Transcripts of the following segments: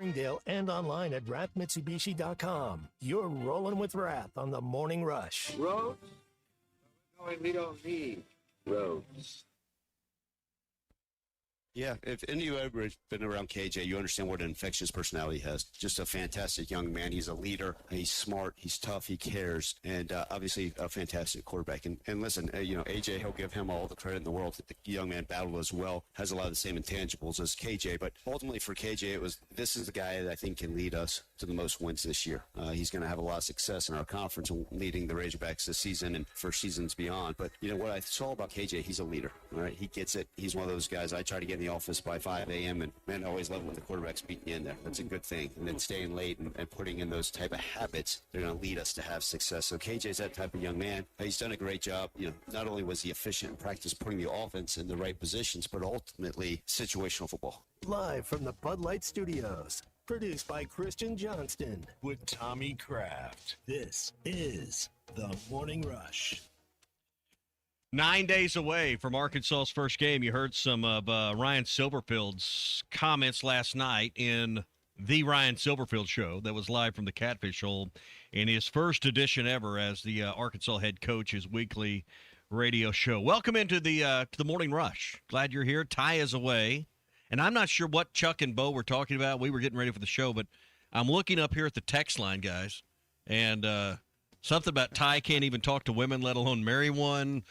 Springdale and online at rathmitsubishi.com. You're rolling with Rath on the Morning Rush. Roads? We don't need roads. Yeah, if any of you have ever been around KJ, you understand what an infectious personality he has. Just a fantastic young man. He's a leader. He's smart. He's tough. He cares. And obviously a fantastic quarterback. And listen, AJ, he'll give him all the credit in the world. The young man battled as well, has a lot of the same intangibles as KJ. But ultimately for KJ, this is the guy that I think can lead us to the most wins this year. He's going to have a lot of success in our conference and leading the Razorbacks this season and for seasons beyond. But, what I saw about KJ, he's a leader. All right, he gets it. He's one of those guys. I try to get in the office by 5 a.m. and man, I always love when the quarterback's beating you in there. That's a good thing. And then staying late and putting in those type of habits, they're going to lead us to have success. So KJ's that type of young man. He's done a great job. Not only was he efficient in practice putting the offense in the right positions, but ultimately situational football. Live from the Bud Light Studios. Produced by Christian Johnston. With Tommy Kraft. This is the Morning Rush. 9 days away from Arkansas's first game. You heard some of Ryan Silverfield's comments last night in the Ryan Silverfield show that was live from the Catfish Hole in his first edition ever as the Arkansas head coach, his weekly radio show. Welcome into the Morning Rush. Glad you're here. Ty is away. And I'm not sure what Chuck and Bo were talking about. We were getting ready for the show, but I'm looking up here at the text line, guys, and something about Ty can't even talk to women, let alone marry one.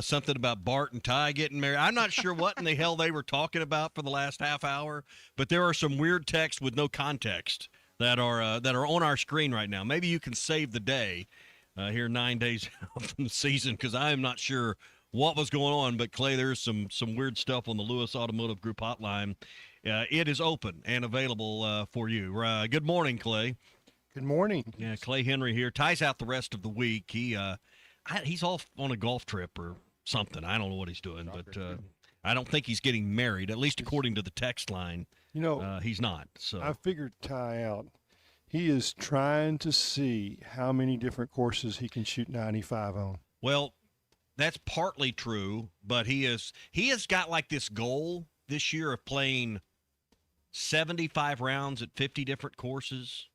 Something about Bart and Ty getting married. I'm not sure what in the hell they were talking about for the last half hour, but there are some weird texts with no context that are on our screen right now. Maybe you can save the day here 9 days out from the season, because I am not sure what was going on. But Clay, there's some weird stuff on the Lewis Automotive Group hotline. It is open and available for you. Good morning, Clay. Good morning. Yeah, Clay Henry here. Ty's out the rest of the week. He's off on a golf trip or something. I don't know what he's doing, but I don't think he's getting married, at least according to the text line. He's not. So I figured Ty out. He is trying to see how many different courses he can shoot 95 on. Well, that's partly true, but he has got like this goal this year of playing 75 rounds at 50 different courses,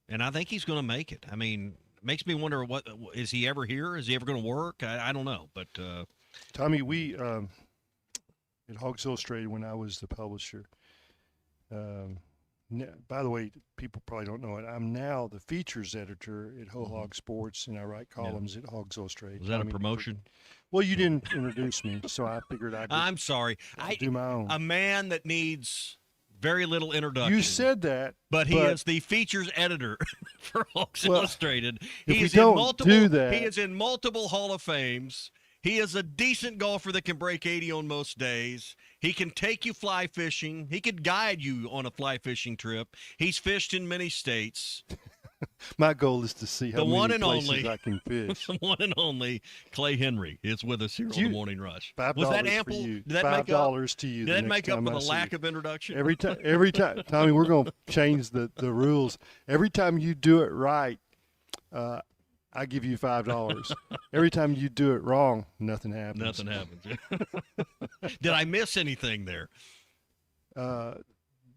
and I think he's going to make it. I mean, makes me wonder, what is he ever here? Is he ever going to work? I don't know. But Tommy, we at Hogs Illustrated, when I was the publisher. By the way, people probably don't know it. I'm now the features editor at Ho Hog Sports, and I write columns at Hogs Illustrated. Was that a promotion? Well, you didn't introduce me, so I figured I'm sorry. do my own. A man that needs very little introduction. You said that, but he is the features editor for Hogs Illustrated. He is in multiple Hall of Fames. He is a decent golfer that can break 80 on most days. He can take you fly fishing. He could guide you on a fly fishing trip. He's fished in many states. My goal is to see how many places I can fish. The one and only Clay Henry is with us here on the Morning Rush. Was that ample? For you. Did that $5 to you. Did that make up for the lack of introduction? Every time, Tommy, we're going to change the rules. Every time you do it right, I give you $5. Every time you do it wrong, nothing happens. Nothing happens. Did I miss anything there?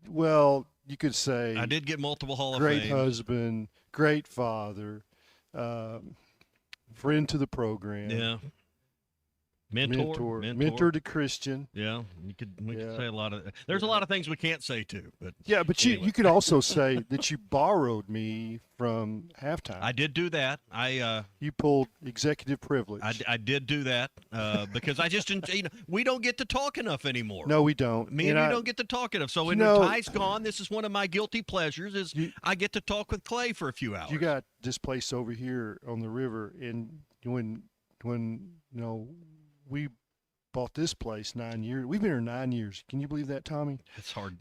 Well, you could say I did get multiple Hall of Fame. Great Fame. Husband, great father, friend to the program. Yeah. Mentor to Christian. Yeah, we could say a lot of. There's a lot of things we can't say too, but yeah, but anyway. you could also say that you borrowed me from halftime. I did do that. You pulled executive privilege. I did do that because I just we don't get to talk enough anymore. No, we don't. Me and you don't get to talk enough. So when Ty's gone, this is one of my guilty pleasures. I get to talk with Clay for a few hours. You got this place over here on the river, and when we bought this place 9 years. We've been here 9 years. Can you believe that, Tommy? It's hard.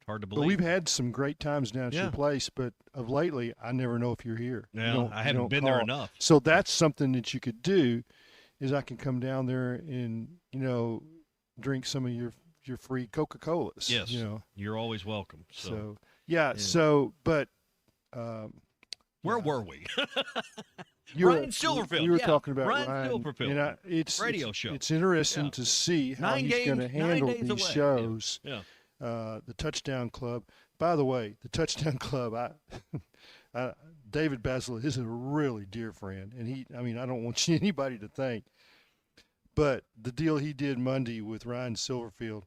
Hard to believe. But we've had some great times down at your place, but of lately, I never know if you're here. No, I haven't been there enough. So that's something that you could do, is I can come down there and, drink some of your free Coca-Colas. Yes. You're always welcome. So but where were we? Ryan Silverfield. You were talking about Ryan Silverfield. It's radio show. It's interesting to see how he's going to handle these shows. Yeah. The Touchdown Club. by the way, the Touchdown Club, David Basil is a really dear friend, and I don't want anybody to think, but the deal he did Monday with Ryan Silverfield,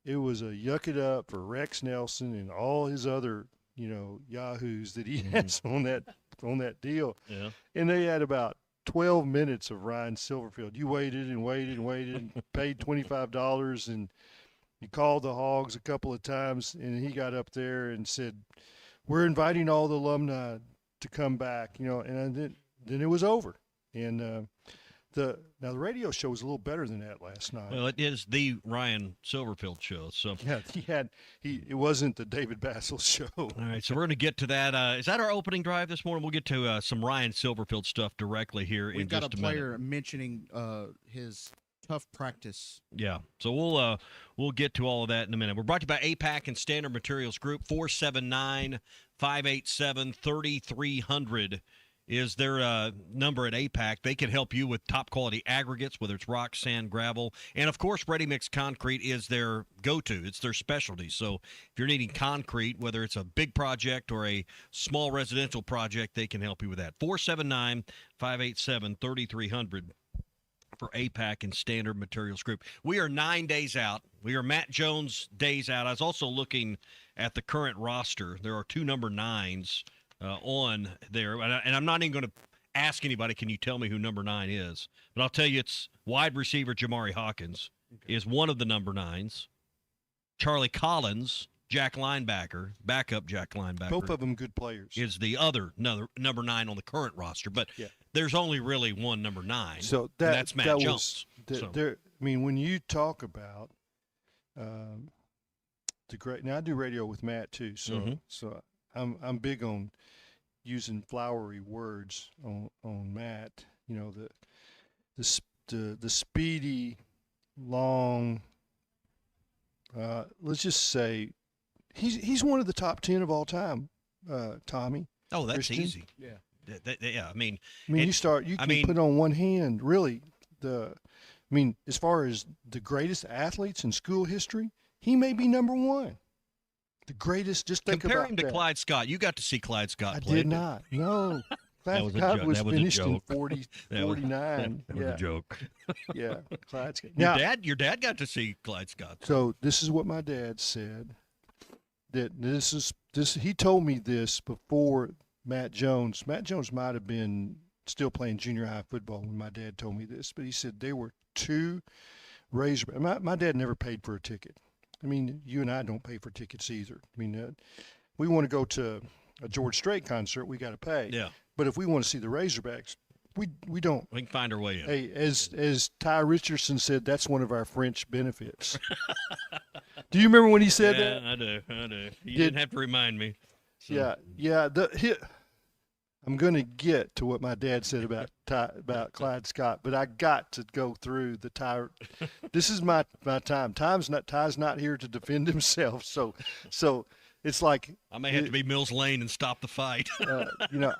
it was a yuck it up for Rex Nelson and all his other, yahoos that he has on that deal. Yeah. And they had about 12 minutes of Ryan Silverfield. You waited and waited and waited and paid $25, and you called the Hogs a couple of times, and he got up there and said, "We're inviting all the alumni to come back," and then it was over. And the radio show was a little better than that last night. Well, it is the Ryan Silverfield show. So yeah, it wasn't the David Basil show. All right, so we're going to get to that. Is that our opening drive this morning? We'll get to some Ryan Silverfield stuff directly here in just a minute. We've got a player mentioning his tough practice. Yeah, so we'll get to all of that in a minute. We're brought to you by APAC and Standard Materials Group. 479-587-3300 is their number at APAC. They can help you with top-quality aggregates, whether it's rock, sand, gravel. And, of course, ready-mix concrete is their go-to. It's their specialty. So if you're needing concrete, whether it's a big project or a small residential project, they can help you with that. 479-587-3300 for APAC and Standard Materials Group. We are 9 days out. We are Matt Jones days out. I was also looking at the current roster. There are 2 number 9s on there. And I'm not even going to ask anybody, can you tell me who number 9 is? But I'll tell you, it's wide receiver Jamari Hawkins is one of the number 9s. Charlie Collins, Jack linebacker, backup Jack linebacker. Both of them good players. Is the other number 9 on the current roster. But there's only really one number 9. So that's Matt Jones. When you talk about the great, now I do radio with Matt too, so I'm big on using flowery words on Matt. The speedy, long. Let's just say he's one of the top 10 of all time. Tommy. Oh, that's Christian. easy. Yeah. Yeah, you can put on one hand really as far as the greatest athletes in school history, he may be number 1. The greatest. Just think compare about him to that. Clyde Scott. You got to see Clyde Scott I play. did not. No. Clyde Scott was finished in 49. That was a joke. Yeah, Clyde Scott. Your dad got to see Clyde Scott. So this is what my dad said. That he told me this before Matt Jones. Matt Jones might have been still playing junior high football when my dad told me this, but he said there were 2 Razor. My dad never paid for a ticket. I mean, you and I don't pay for tickets either. I mean, we want to go to a George Strait concert, we got to pay. Yeah. But if we want to see the Razorbacks, we don't. We can find our way in. Hey, as Ty Richardson said, that's one of our French benefits. Do you remember when he said that? I do. You didn't have to remind me. So. Yeah. I'm going to get to what my dad said about Clyde Scott, but I got to go through the Ty. This is my time. Ty's not here to defend himself, so it's like I may have to be Mills Lane and stop the fight.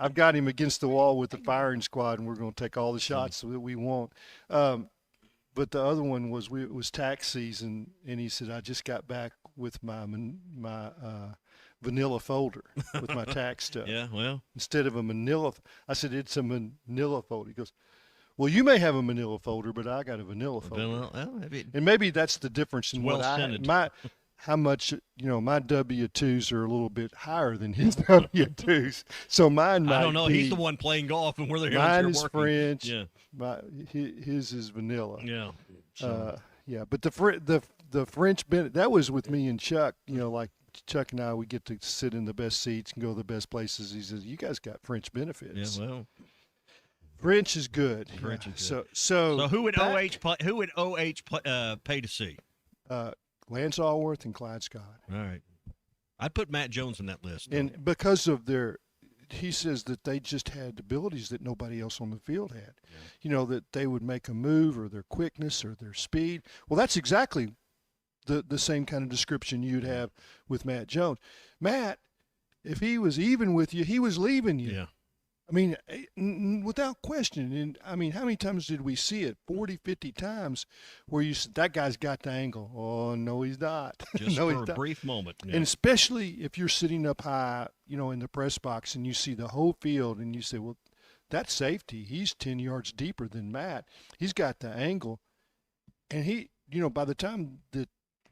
I've got him against the wall with the firing squad, and we're going to take all the shots that we want. But the other one was it was tax season, and he said I just got back with my vanilla folder with my tax stuff. Yeah, well. Instead of a manila, I said, it's a manila folder. He goes, well, you may have a manila folder, but I got a vanilla folder. And maybe that's the difference in what how much, my W-2s are a little bit higher than his W-2s. So mine might I don't know. be, he's the one playing golf, and we're the mine here is working. French. Yeah. His is vanilla. Yeah. But the French, that was with me and Chuck, like Chuck and I, we get to sit in the best seats and go to the best places. He says, you guys got French benefits. Yeah, well. French is good. French is good. So who would OH pay to see? Lance Allworth and Clyde Scott. All right. I'd put Matt Jones on that list. And because of he says that they just had abilities that nobody else on the field had. Yeah. That they would make a move or their quickness or their speed. Well, that's exactly the same kind of description you'd have with Matt Jones. Matt, if he was even with you, he was leaving you. Yeah. I mean, without question. And I mean, how many times did we see it? 40, 50 times where you said, that guy's got the angle. Oh, no, he's not. Just no, for he's a not. brief moment. Yeah. And especially if you're sitting up high, in the press box and you see the whole field and you say, well, that's safety. He's 10 yards deeper than Matt. He's got the angle. And he, by the time that,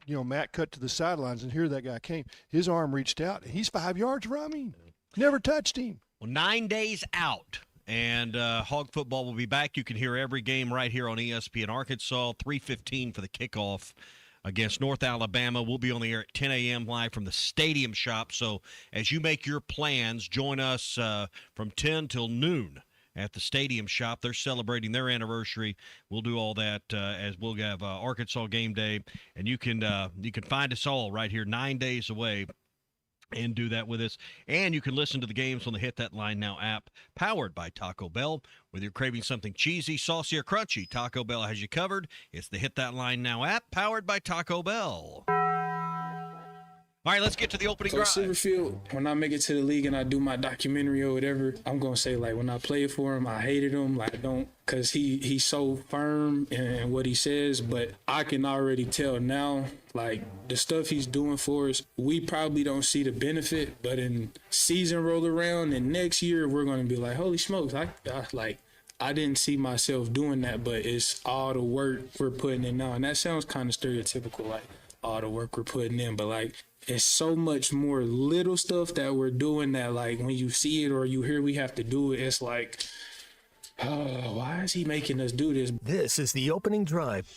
Matt cut to the sidelines and here that guy came, his arm reached out and he's 5 yards from him. Never touched him. Well, 9 days out, and Hog Football will be back. You can hear every game right here on ESPN Arkansas, 3:15 for the kickoff against North Alabama. We'll be on the air at 10 a.m. live from the Stadium Shop. So as you make your plans, join us from 10 till noon at the Stadium Shop. They're celebrating their anniversary. We'll do all that as we'll have Arkansas Game Day, and you can find us all right here 9 days away and do that with us. And you can listen to the games on the Hit That Line Now app, powered by Taco Bell. Whether you're craving something cheesy, saucy, or crunchy, Taco Bell has you covered. It's the Hit That Line Now app, powered by Taco Bell. All right, let's get to the opening drive. Silverfield, when I make it to the league and I do my documentary or whatever, I'm going to say, like, when I played for him, I hated him. Like, I don't, because he's so firm in what he says, but I can already tell now, like, the stuff he's doing for us, we probably don't see the benefit, but in season roll around and next year, we're going to be like, holy smokes, I didn't see myself doing that, but it's all the work we're putting in now. And that sounds kind of stereotypical, like, all the work we're putting in, but, like, it's so much more little stuff that we're doing that, like, when you see it or you hear we have to do it, it's like, oh, why is he making us do this? This is the opening drive.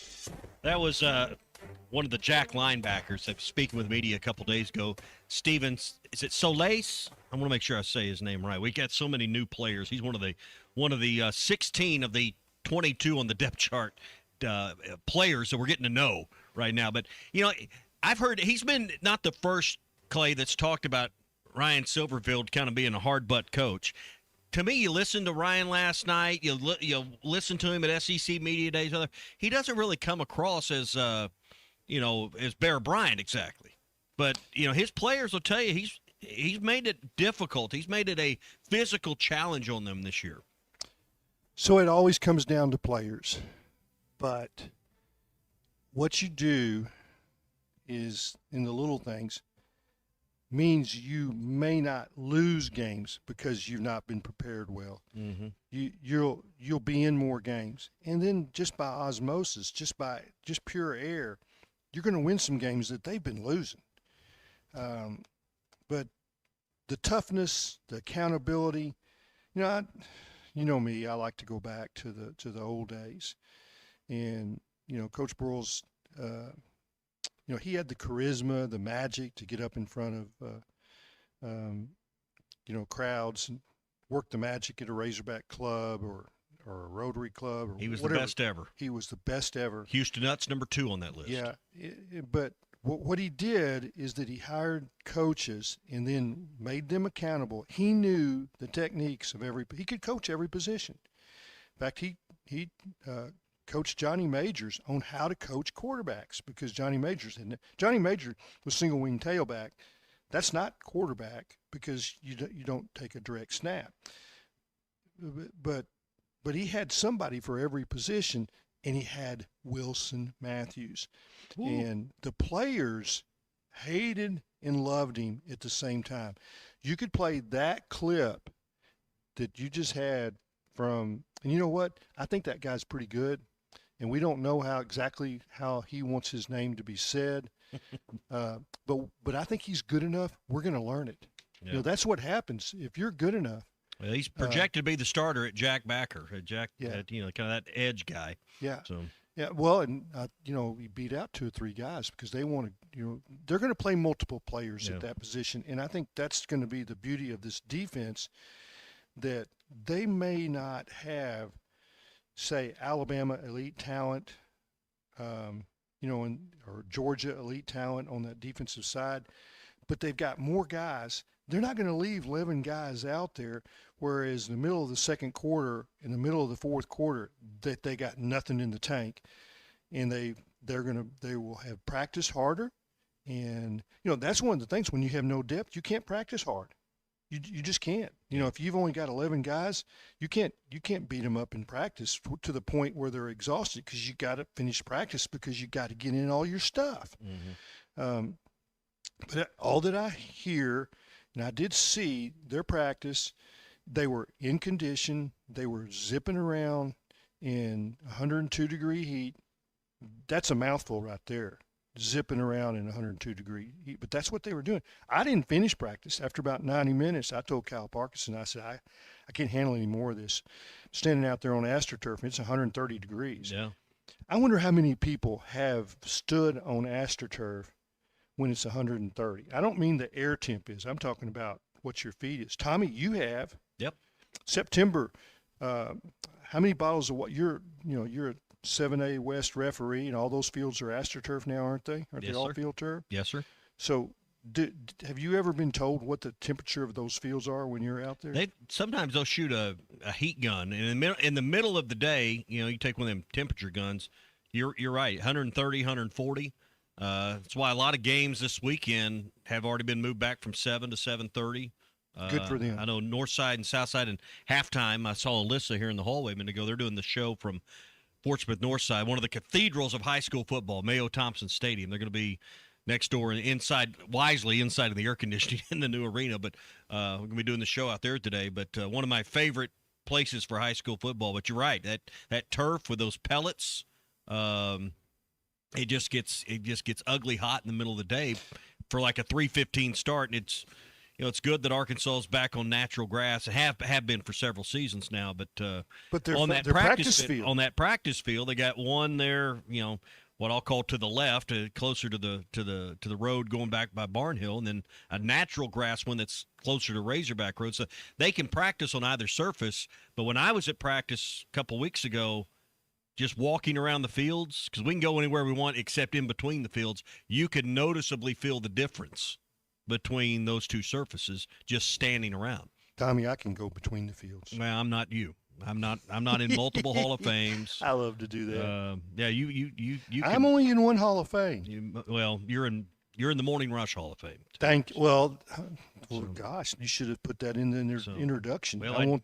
That was one of the Jack linebackers that was speaking with media a couple days ago. Stevens, is it Solis? I want to make sure I say his name right. We got so many new players. He's one of the 16 of the 22 on the depth chart players that we're getting to know right now. But, I've heard he's been not the first, Clay, that's talked about Ryan Silverfield kind of being a hard butt coach. To me, you listened to Ryan last night, you listen to him at SEC Media Days. He doesn't really come across as, as Bear Bryant exactly. But, his players will tell you he's made it difficult. He's made it a physical challenge on them this year. So it always comes down to players. But what you do is, in the little things, means you may not lose games because you've not been prepared well. Mm-hmm. You'll be in more games, and then just by osmosis, just pure air, you're going to win some games that they've been losing. But the toughness, the accountability, you know me, I like to go back to the old days, and Coach Broyles. He had the charisma, the magic to get up in front of, crowds and work the magic at a Razorback club or a Rotary club. Or he was whatever. the best ever. He was the best ever. Houston Nuts, number 2 on that list. Yeah, but what he did is that he hired coaches and then made them accountable. He knew the techniques of he could coach every position. In fact, he coached Johnny Majors on how to coach quarterbacks, because Johnny Major was single wing tailback. That's not quarterback because you don't take a direct snap. But he had somebody for every position, and he had Wilson Matthews. Ooh. And the players hated and loved him at the same time. You could play that clip that you just had from, and you know what? I think that guy's pretty good. And we don't know exactly how he wants his name to be said, but I think he's good enough. We're going to learn it. Yeah. That's what happens if you're good enough. Well, he's projected to be the starter at Jack Backer. Jack, kind of that edge guy. Yeah. So. Yeah. Well, and he beat out 2 or 3 guys because they want to. They're going to play multiple players at that position, and I think that's going to be the beauty of this defense, that they may not have, say, Alabama elite talent, or Georgia elite talent on that defensive side, but they've got more guys. They're not going to leave 11 guys out there, whereas in the middle of the second quarter, in the middle of the fourth quarter, that they got nothing in the tank, and they will have practiced harder, and that's one of the things when you have no depth, you can't practice hard. You just can't. You know, if you've only got 11 guys, you can't beat them up in practice to the point where they're exhausted because you got to finish practice because you got to get in all your stuff. But all that I hear, and I did see their practice, they were in condition. They were zipping around in 102-degree heat. That's a mouthful right there, zipping around in 102-degree heat. But that's what they were doing. I didn't finish practice. After about 90 minutes, I told Kyle Parkinson, I said, I can't handle any more of this. Standing out there on AstroTurf, it's 130 degrees. Yeah. I wonder how many people have stood on AstroTurf when it's 130. I don't mean the air temp is. I'm talking about what your feet is. Tommy, you have. Yep. September, how many bottles of what you're a 7A West referee, and all those fields are AstroTurf now, aren't they? Aren't Yes, they all sir. field turf? Yes, sir. So have you ever been told what the temperature of those fields are when you're out there? Sometimes they'll shoot a heat gun, and in the middle of the day, you take one of them temperature guns. You're right, 130, 140. That's why a lot of games this weekend have already been moved back from 7 to 7:30. Good for them. I know North Side and South Side, and halftime, I saw Alyssa here in the hallway a minute ago. They're doing the show from Fort Smith North Side, one of the cathedrals of high school football, Mayo Thompson Stadium. They're going to be next door and inside of the air conditioning in the new arena. But we're going to be doing the show out there today. But one of my favorite places for high school football. But you're right, that turf with those pellets, it just gets ugly hot in the middle of the day for like a 3:15 start, and it's good that Arkansas is back on natural grass. Have been for several seasons now, but they're on that their practice field. On that practice field, they got one there. What I'll call to the left, closer to the road going back by Barnhill, and then a natural grass one that's closer to Razorback Road. So they can practice on either surface. But when I was at practice a couple weeks ago, just walking around the fields, because we can go anywhere we want except in between the fields, you could noticeably feel the difference between those two surfaces just standing around. Tommy, I can go between the fields. Well, I'm not you. I'm not in multiple Hall of Fames. I love to do that. Yeah, you I'm only in one Hall of Fame. You're in the Morning Rush Hall of Fame. Gosh, you should have put that in the introduction. Well,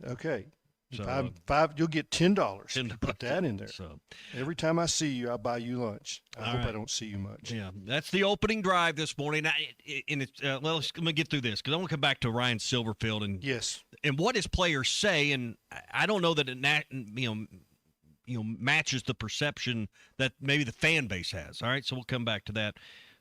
okay. So, five, you'll get $10 to put that in there. So every time I see you, I'll buy you lunch. I hope right. I don't see you much. Yeah, that's the opening drive this morning. Let me get through this because I want to come back to Ryan Silverfield and yes, and what his players say, and I don't know that it matches the perception that maybe the fan base has. All right, so we'll come back to that.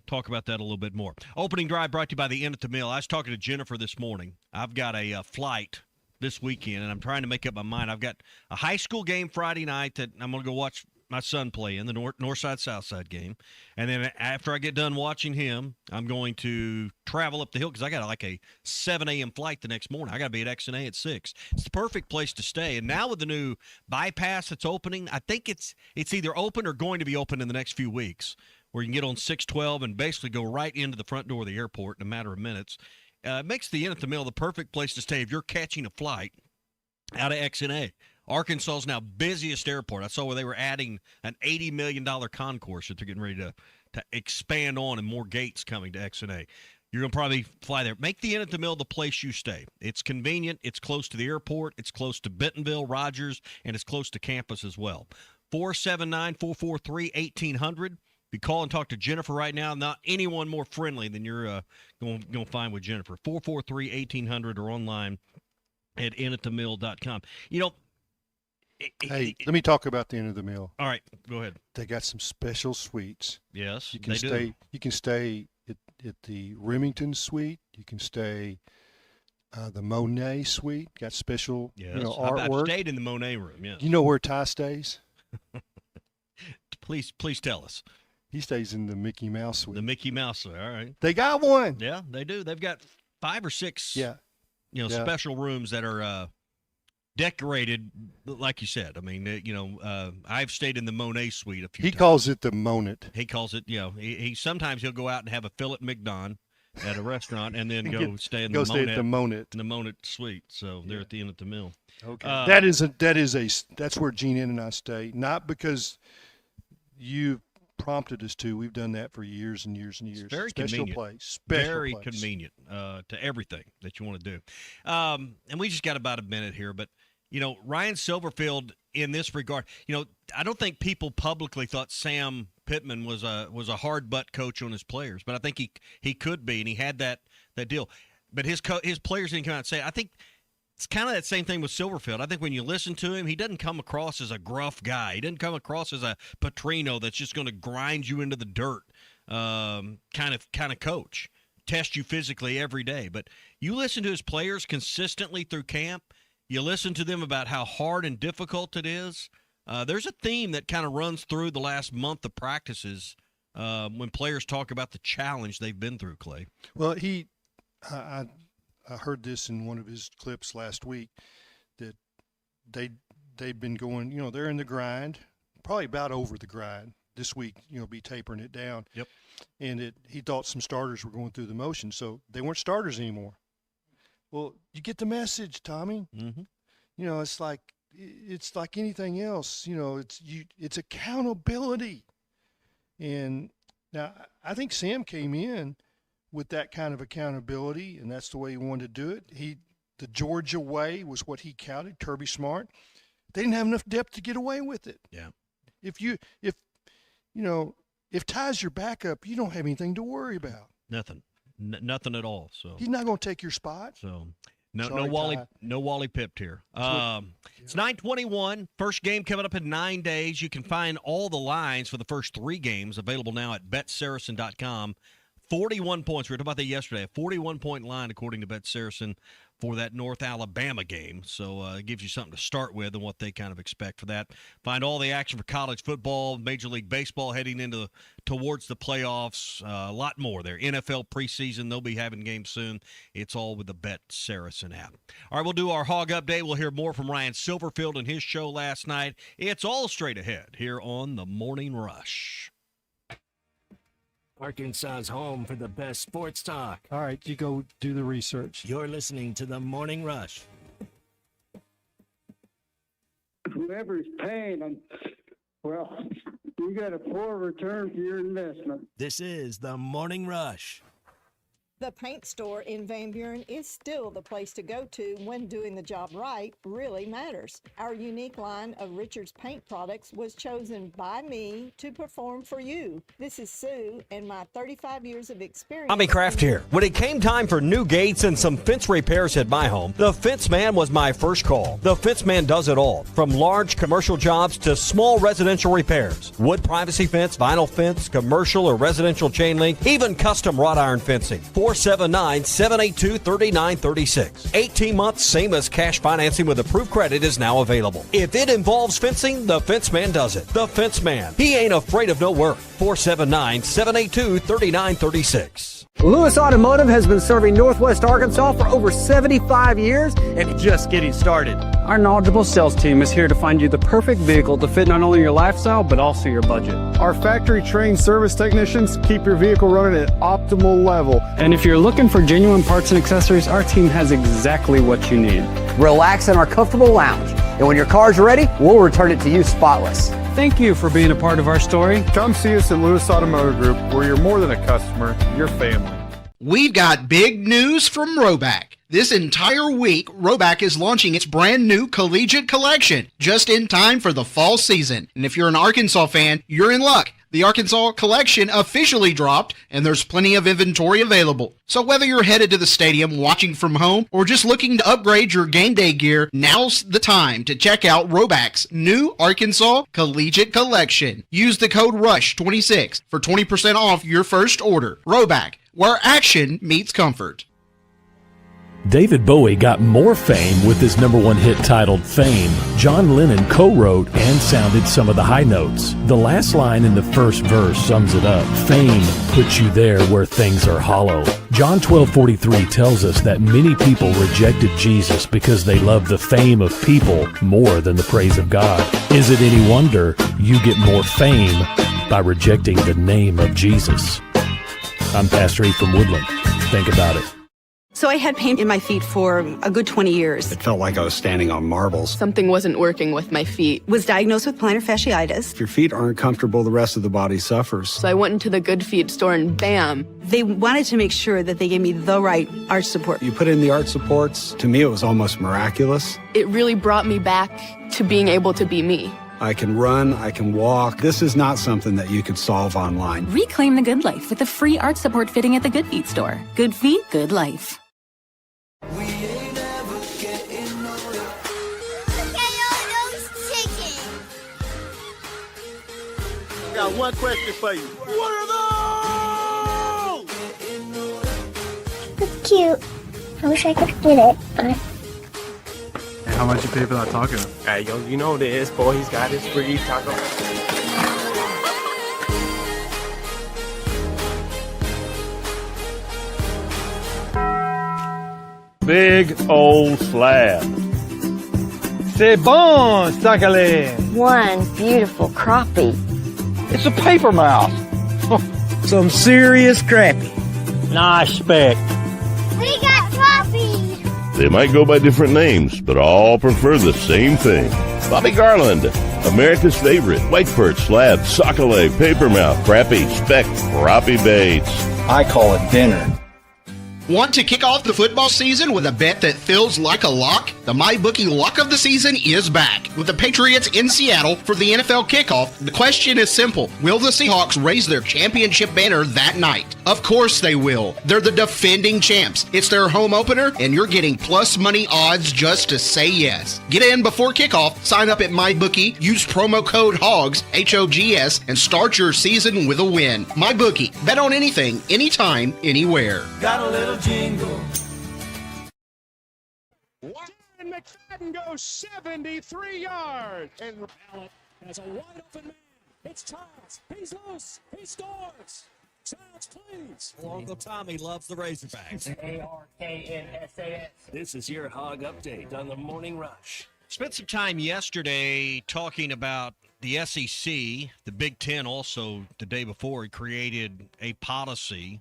Talk about that a little bit more. Opening drive brought to you by the Inn at the Mill. I was talking to Jennifer this morning. I've got a flight this weekend, and I'm trying to make up my mind. I've got a high school game Friday night that I'm going to go watch my son play in, the North Side South Side game. And then after I get done watching him, I'm going to travel up the hill because I got like a 7 a.m. flight the next morning. I got to be at XNA at 6. It's the perfect place to stay. And now with the new bypass that's opening, I think it's either open or going to be open in the next few weeks, where you can get on 612 and basically go right into the front door of the airport in a matter of minutes. It makes the Inn at the Mill the perfect place to stay if you're catching a flight out of XNA. Arkansas's now busiest airport. I saw where they were adding an $80 million concourse that they're getting ready to expand on, and more gates coming to XNA. You're going to probably fly there. Make the Inn at the Mill the place you stay. It's convenient. It's close to the airport. It's close to Bentonville, Rogers, and it's close to campus as well. 479-443-1800. You call and talk to Jennifer right now. Not anyone more friendly than you're going to find with Jennifer. 443-1800 or online at innatthemill.com. Hey, let me talk about the Inn at the Mill. All right, go ahead. They got some special suites. Yes, you can stay. Do. You can stay at the Remington suite. You can stay the Monet suite. Got special artwork. I've stayed in the Monet room. Yes. You know where Ty stays? Please tell us. He stays in the Mickey Mouse suite. The Mickey Mouse suite. All right. They got one. Yeah, they do. They've got 5 or 6. Yeah. Special rooms that are decorated, like you said. I mean, I've stayed in the Monet suite a few times. He calls it the Monet. He calls it. He sometimes he'll go out and have a fillet McDon at a restaurant and then go stay in the Monet suite. So they're at the Inn at the Mill. Okay. That's where Gene and I stay. Not because you prompted us to. We've done that for years and years and years. It's very Special convenient. place. Special Very place. convenient to everything that you want to do. And we just got about a minute here, but, Ryan Silverfield in this regard, I don't think people publicly thought Sam Pittman was a hard butt coach on his players, but I think he could be, and he had that deal. But his players didn't come out and say it. I think it's kind of that same thing with Silverfield. I think when you listen to him, he doesn't come across as a gruff guy. He doesn't come across as a Petrino that's just going to grind you into the dirt kind of coach, test you physically every day. But you listen to his players consistently through camp. You listen to them about how hard and difficult it is. There's a theme that kind of runs through the last month of practices when players talk about the challenge they've been through, Clay. Well, I heard this in one of his clips last week that they've been going, they're in the grind, probably about over the grind this week, be tapering it down. Yep. And he thought some starters were going through the motion, so they weren't starters anymore. Well, you get the message, Tommy. Mm-hmm. It's like anything else. It's accountability. And now I think Sam came in with that kind of accountability, and that's the way he wanted to do it. The Georgia way was what he counted. Kirby Smart. They didn't have enough depth to get away with it. Yeah. If Ty's your backup, you don't have anything to worry about. Nothing. Nothing at all. So he's not going to take your spot. So Sorry, no Wally pipped here. It's 9:21. First game coming up in 9 days. You can find all the lines for the first 3 games available now at BetSaracen.com. 41 points. We were talking about that yesterday. A 41-point line, according to Bet Saracen, for that North Alabama game. So it gives you something to start with and what they kind of expect for that. Find all the action for college football, Major League Baseball heading towards the playoffs. A lot more there. NFL preseason, they'll be having games soon. It's all with the Bet Saracen app. All right, we'll do our Hog Update. We'll hear more from Ryan Silverfield and his show last night. It's all straight ahead here on The Morning Rush. Arkansas's home for the best sports talk. All right, you go do the research. You're listening to The Morning Rush. Whoever's paying them, well, you got a poor return for your investment. This is The Morning Rush. The paint store in Van Buren is still the place to go to when doing the job right really matters. Our unique line of Richards paint products was chosen by me to perform for you. This is Sue and my 35 years of experience. Tommy Kraft here. When it came time for new gates and some fence repairs at my home, the Fence Man was my first call. The Fence Man does it all, from large commercial jobs to small residential repairs. Wood privacy fence, vinyl fence, commercial or residential chain link, even custom wrought iron fencing. 479-782-3936. 18 months, same as cash financing with approved credit is now available. If it involves fencing, the Fence Man does it. The Fence Man. He ain't afraid of no work. 479-782-3936. Lewis Automotive has been serving Northwest Arkansas for over 75 years and just getting started. Our knowledgeable sales team is here to find you the perfect vehicle to fit not only your lifestyle, but also your budget. Our factory-trained service technicians keep your vehicle running at optimal level. And if you're looking for genuine parts and accessories, our team has exactly what you need. Relax in our comfortable lounge, and when your car's ready, we'll return it to you spotless. Thank you for being a part of our story. Come see us at Lewis Automotive Group, where you're more than a customer, you're family. We've got big news from Roback. This entire week, Roback is launching its brand new collegiate collection, just in time for the fall season. And if you're an Arkansas fan, you're in luck. The Arkansas collection officially dropped, and there's plenty of inventory available. So whether you're headed to the stadium, watching from home, or just looking to upgrade your game day gear, now's the time to check out Roback's new Arkansas Collegiate Collection. Use the code RUSH26 for 20% off your first order. Roback, where action meets comfort. David Bowie got more fame with his #1 hit titled Fame. John Lennon co-wrote and sounded some of the high notes. The last line in the first verse sums it up. Fame puts you there where things are hollow. John 12:43 tells us that many people rejected Jesus because they loved the fame of people more than the praise of God. Is it any wonder you get more fame by rejecting the name of Jesus? I'm Pastor E from Woodland. Think about it. So I had pain in my feet for a good 20 years. It felt like I was standing on marbles. Something wasn't working with my feet. Was diagnosed with plantar fasciitis. If your feet aren't comfortable, the rest of the body suffers. So I went into the Good Feet store and bam. They wanted to make sure that they gave me the right arch support. You put in the arch supports. To me, it was almost miraculous. It really brought me back to being able to be me. I can run, I can walk. This is not something that you could solve online. Reclaim the good life with a free arch support fitting at the Good Feet store. Good feet, good life. I got one question for you. What are those? It's cute. I wish I could get it, but... How much you pay for that taco? Hey, yo, you know this, boy. He's got his free taco. Big old slab. C'est bon, sacale. One beautiful crappie. It's a paper mouse. Some serious crappie. Nice speck. We got crappie. They might go by different names, but all prefer the same thing. Bobby Garland, America's favorite white perch, slab, sockeye, paper mouth, crappie, speck, crappie baits. I call it dinner. Want to kick off the football season with a bet that feels like a lock? The MyBookie lock of the season is back. With the Patriots in Seattle for the NFL kickoff, the question is simple. Will the Seahawks raise their championship banner that night? Of course they will. They're the defending champs. It's their home opener, and you're getting plus money odds just to say yes. Get in before kickoff, sign up at MyBookie, use promo code HOGS, H-O-G-S, and start your season with a win. MyBookie. Bet on anything, anytime, anywhere. Got a little jingle. And McFadden goes 73 yards. And Allen has a wide open man. It's Childs. He's loose. He scores. Childs, please. Uncle Tommy loves the Razorbacks. ARKNSAS. This is your Hog Update on the Morning Rush. Spent some time yesterday talking about the SEC. The Big Ten also, the day before, created a policy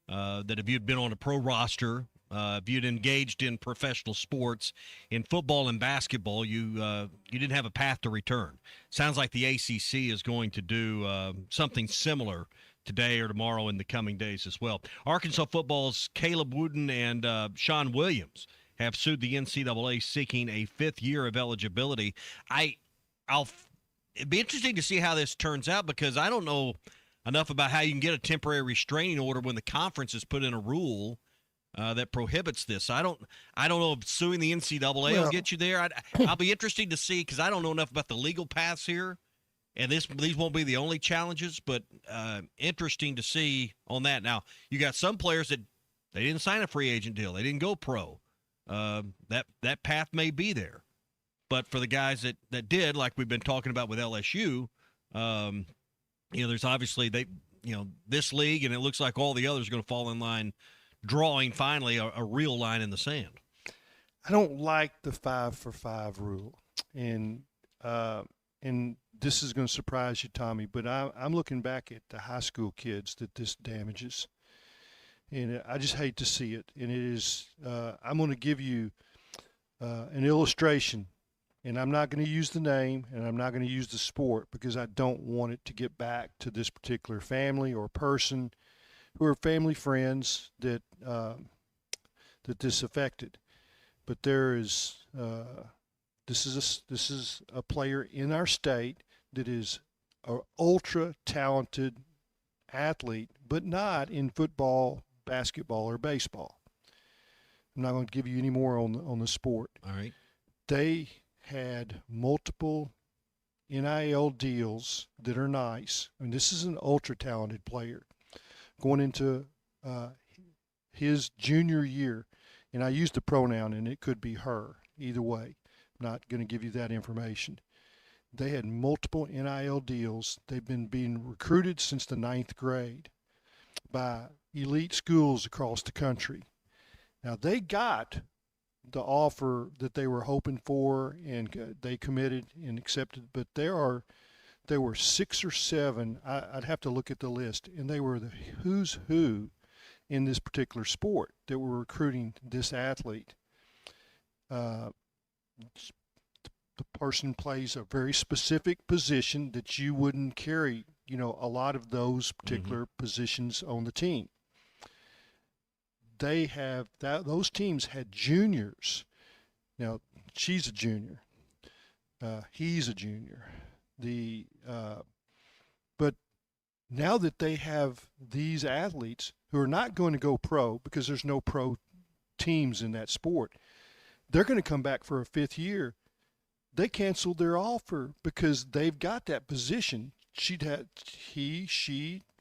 that if you'd been on a pro roster, if you'd engaged in professional sports, in football and basketball, you didn't have a path to return. Sounds like the ACC is going to do something similar today or tomorrow in the coming days as well. Arkansas football's Caleb Wooden and Sean Williams have sued the NCAA seeking a fifth year of eligibility. It'd be interesting to see how this turns out because I don't know enough about how you can get a temporary restraining order when the conference has put in a rule that prohibits this. I don't know if suing the NCAA will get you there. I'll be interested to see because I don't know enough about the legal paths here, and these won't be the only challenges, but interesting to see on that. Now, you got some players that they didn't sign a free agent deal. They didn't go pro. That path may be there. But for the guys that did, like we've been talking about with LSU, there's obviously this league, and it looks like all the others are going to fall in line, drawing finally a real line in the sand. I don't like the 5-for-5 rule, and this is going to surprise you, Tommy. But I'm looking back at the high school kids that this damages, and I just hate to see it. And it is I'm going to give you an illustration. And I'm not going to use the name, and I'm not going to use the sport because I don't want it to get back to this particular family or person who are family friends that this affected. But there is this is a player in our state that is an ultra talented athlete, but not in football, basketball, or baseball. I'm not going to give you any more on the sport. All right. They had multiple NIL deals that are nice. I mean, this is an ultra-talented player going into his junior year, and I use the pronoun, and it could be her. Either way, I'm not going to give you that information. They had multiple NIL deals. They've been being recruited since the 9th grade by elite schools across the country. Now, they got the offer that they were hoping for, and they committed and accepted. But there were 6 or 7. I'd have to look at the list, and they were the who's who in this particular sport that were recruiting this athlete. The person plays a very specific position that you wouldn't carry, a lot of those particular positions on the team. They have those teams had juniors. Now, she's a junior. He's a junior. But now that they have these athletes who are not going to go pro because there's no pro teams in that sport, they're going to come back for a 5th year. They canceled their offer because they've got that position. She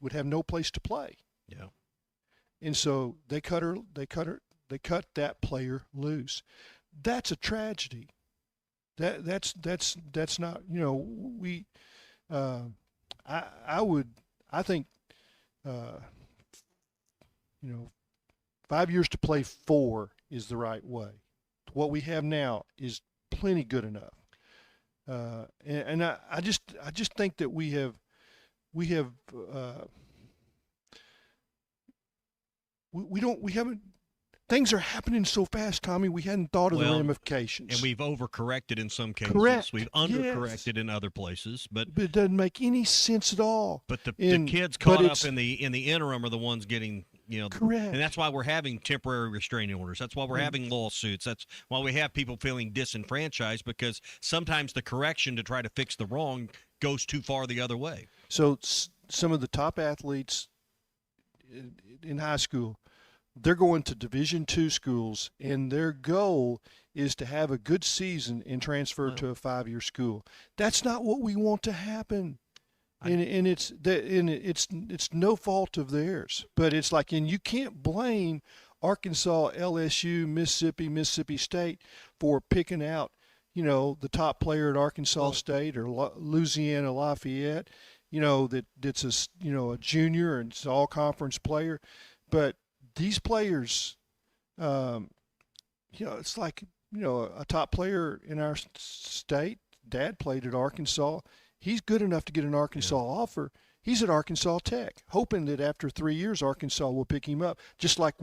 would have no place to play. Yeah. And so they cut that player loose. That's a tragedy. That's not, I think 5 years to play 4 is the right way. What we have now is plenty good enough. And I just think that we haven't. Things are happening so fast, Tommy. We hadn't thought of the ramifications. And we've overcorrected in some cases. Correct. We've undercorrected in other places. But it doesn't make any sense at all. But the kids caught up in the interim are the ones getting, correct. And that's why we're having temporary restraining orders. That's why we're having lawsuits. That's why we have people feeling disenfranchised, because sometimes the correction to try to fix the wrong goes too far the other way. So some of the top athletes in high school, they're going to Division II schools, and their goal is to have a good season and transfer to a 5-year school. That's not what we want to happen, and it's no fault of theirs. But it's like, and you can't blame Arkansas, LSU, Mississippi State for picking out, the top player at Arkansas State or Louisiana Lafayette, that's a junior and it's an all-conference player, but these players, it's like, a top player in our state, Dad played at Arkansas. He's good enough to get an Arkansas offer. He's at Arkansas Tech, hoping that after 3 years, Arkansas will pick him up, just like,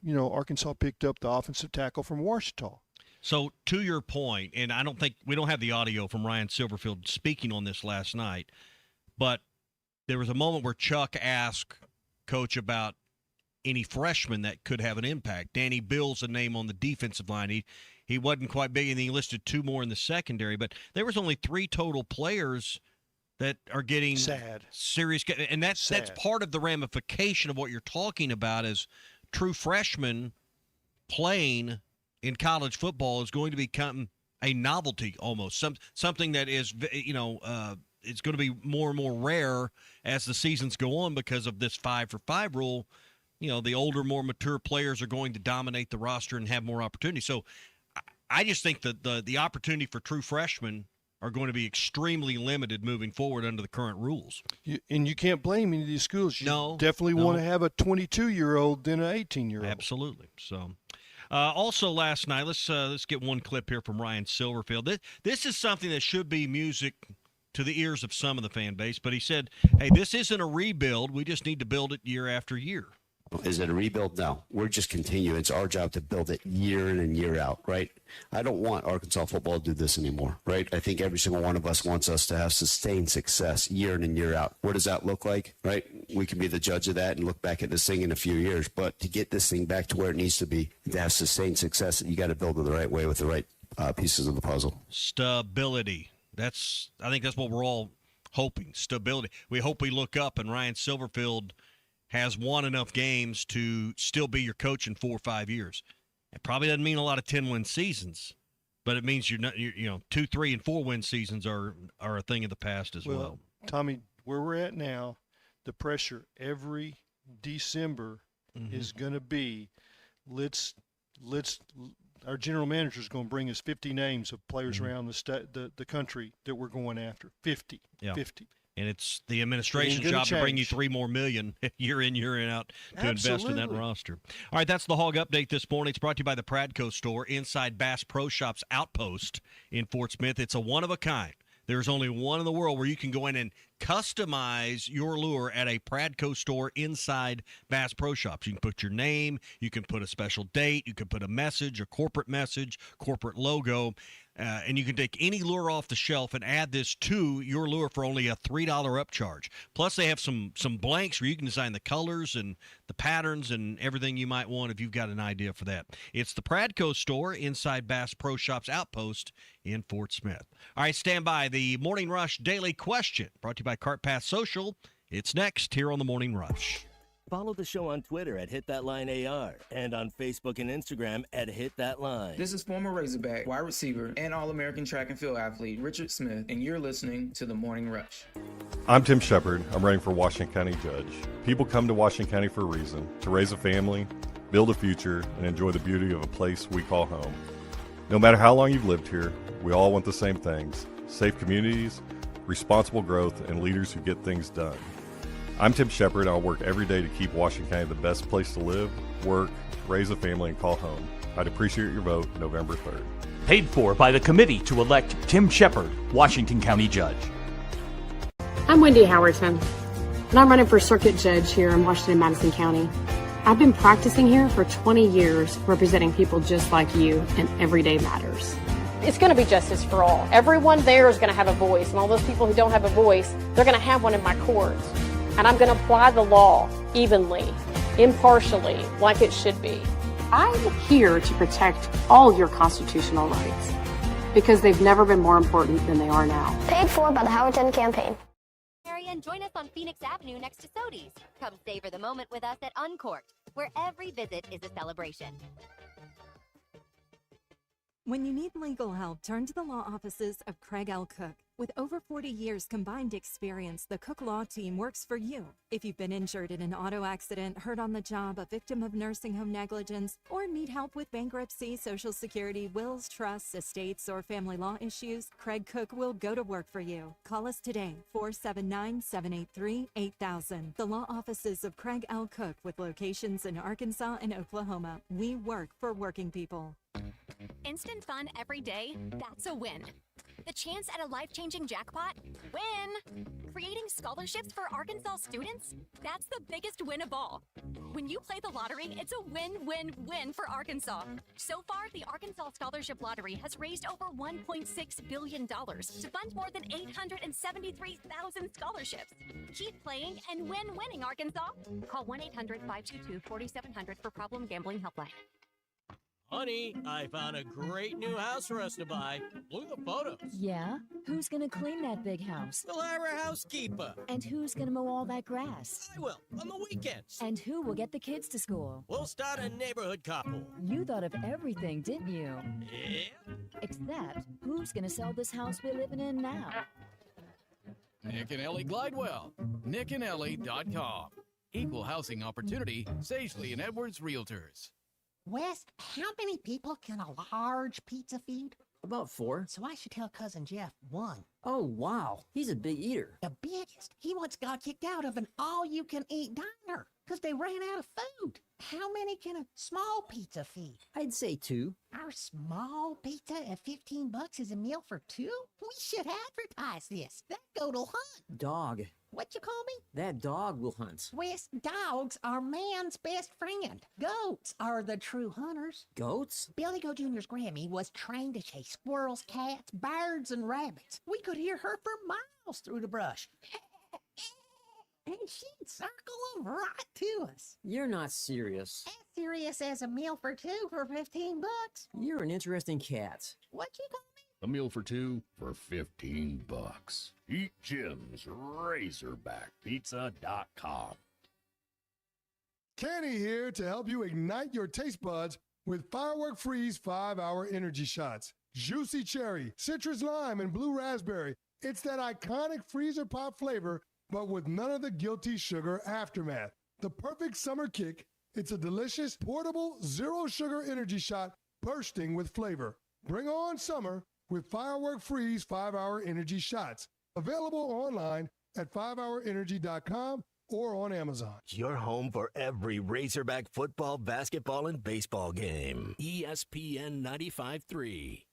Arkansas picked up the offensive tackle from Ouachita. So to your point, and we don't have the audio from Ryan Silverfield speaking on this last night, but there was a moment where Chuck asked Coach about any freshman that could have an impact. Danny Bill's a name on the defensive line. He wasn't quite big, and he listed 2 more in the secondary, but there was only 3 total players that are getting serious. And that's part of the ramification of what you're talking about, is true freshmen playing in college football is going to become a novelty almost, something that is, it's going to be more and more rare as the seasons go on because of this 5-for-5 rule. The older, more mature players are going to dominate the roster and have more opportunity. So I just think that the opportunity for true freshmen are going to be extremely limited moving forward under the current rules. And you can't blame any of these schools. You definitely want to have a 22-year-old than an 18-year-old. Absolutely. So also last night, let's get one clip here from Ryan Silverfield. This is something that should be music to the ears of some of the fan base, but he said, hey, this isn't a rebuild. We just need to build it year after year. Is it a rebuild? No. We're just continuing. It's our job to build it year in and year out, right? I don't want Arkansas football to do this anymore, right? I think every single one of us wants us to have sustained success year in and year out. What does that look like, right? We can be the judge of that and look back at this thing in a few years. But to get this thing back to where it needs to be, to have sustained success, you got to build it the right way with the right pieces of the puzzle. Stability. I think that's what we're all hoping. Stability. We hope we look up and Ryan Silverfield has won enough games to still be your coach in 4 or 5 years. It probably doesn't mean a lot of 10-win seasons, but it means 2, 3, and 4-win seasons are a thing of the past as well. Tommy, where we're at now, the pressure every December is going to be, our general manager is going to bring us 50 names of players around the country that we're going after. 50. Yeah. 50. And it's the administration's job to bring you $3 more million year in, year out to invest in that roster. All right, that's the Hog Update this morning. It's brought to you by the Pradco store inside Bass Pro Shops Outpost in Fort Smith. It's a one-of-a-kind There's only one in the world where you can go in and customize your lure at a Pradco store inside Bass Pro Shops. You can put your name, you can put a special date, you can put a message, a corporate logo, and you can take any lure off the shelf and add this to your lure for only a $3 upcharge. Plus, they have some blanks where you can design the colors and the patterns and everything you might want if you've got an idea for that. It's the Pradco store inside Bass Pro Shops Outpost in Fort Smith. All right, stand by. The Morning Rush Daily Question, brought to you by Cart Path Social. It's next here on the Morning Rush. Follow the show on Twitter at HitThatLineAR and on Facebook and Instagram at HitThatLine. This is former Razorback, wide receiver, and All-American track and field athlete Richard Smith, and you're listening to The Morning Rush. I'm Tim Shepard. I'm running for Washington County Judge. People come to Washington County for a reason, to raise a family, build a future, and enjoy the beauty of a place we call home. No matter how long you've lived here, we all want the same things: safe communities, responsible growth, and leaders who get things done. I'm Tim Shepard, and I'll work every day to keep Washington County the best place to live, work, raise a family, and call home. I'd appreciate your vote November 3rd. Paid for by the committee to elect Tim Shepard, Washington County Judge. I'm Wendy Howerton, and I'm running for Circuit Judge here in Washington-Madison County. I've been practicing here for 20 years, representing people just like you in everyday matters. It's going to be justice for all. Everyone there is going to have a voice, and all those people who don't have a voice, they're going to have one in my courts. And I'm going to apply the law evenly, impartially, like it should be. I'm here to protect all your constitutional rights because they've never been more important than they are now. Paid for by the Howerton campaign. And join us on Phoenix Avenue next to Sodi's. Come savor the moment with us at Uncorked, where every visit is a celebration. When you need legal help, turn to the law offices of Craig L. Cook. With over 40 years combined experience, the Cook Law Team works for you. If you've been injured in an auto accident, hurt on the job, a victim of nursing home negligence, or need help with bankruptcy, Social Security, wills, trusts, estates, or family law issues, Craig Cook will go to work for you. Call us today, 479-783-8000. The law offices of Craig L. Cook, with locations in Arkansas and Oklahoma. We work for working people. Instant fun every day, that's a win. The chance at a life-changing jackpot? Win! Creating scholarships for Arkansas students? That's the biggest win of all. When you play the lottery, it's a win-win-win for Arkansas. So far, the Arkansas Scholarship Lottery has raised over $1.6 billion to fund more than 873,000 scholarships. Keep playing and win winning, Arkansas. Call 1-800-522-4700 for Problem Gambling Helpline. Honey, I found a great new house for us to buy. Look at the photos. Yeah? Who's gonna clean that big house? The Lyra housekeeper. And who's gonna mow all that grass? I will, on the weekends. And who will get the kids to school? We'll start a neighborhood carpool. You thought of everything, didn't you? Yeah. Except, who's gonna sell this house we're living in now? Nick and Ellie Glidewell. nickandellie.com. Equal housing opportunity, Sagely and Edwards Realtors. Wes, how many people can a large pizza feed? About 4. So I should tell Cousin Jeff 1. Oh, wow. He's a big eater. The biggest. He once got kicked out of an all-you-can-eat diner because they ran out of food. How many can a small pizza feed? I'd say 2. Our small pizza at $15 is a meal for 2? We should advertise this. That goat'll hunt. Dog. What you call me? That dog will hunt. Wes, dogs are man's best friend. Goats are the true hunters. Goats? Billy Goat Jr.'s Grammy was trained to chase squirrels, cats, birds, and rabbits. We could hear her for miles through the brush. And she'd circle them right to us. You're not serious. As serious as a meal for 2 for $15. You're an interesting cat. What you call me? A meal for 2 for $15. Eat Jim's RazorbackPizza.com. Kenny here to help you ignite your taste buds with Firework Freeze 5-Hour Energy Shots. Juicy cherry, citrus lime, and blue raspberry. It's that iconic freezer pop flavor, but with none of the guilty sugar aftermath. The perfect summer kick. It's a delicious, portable, zero-sugar energy shot bursting with flavor. Bring on summer with Firework Freeze 5-Hour Energy Shots. Available online at 5hourenergy.com or on Amazon. Your home for every Razorback football, basketball, and baseball game. ESPN 95.3.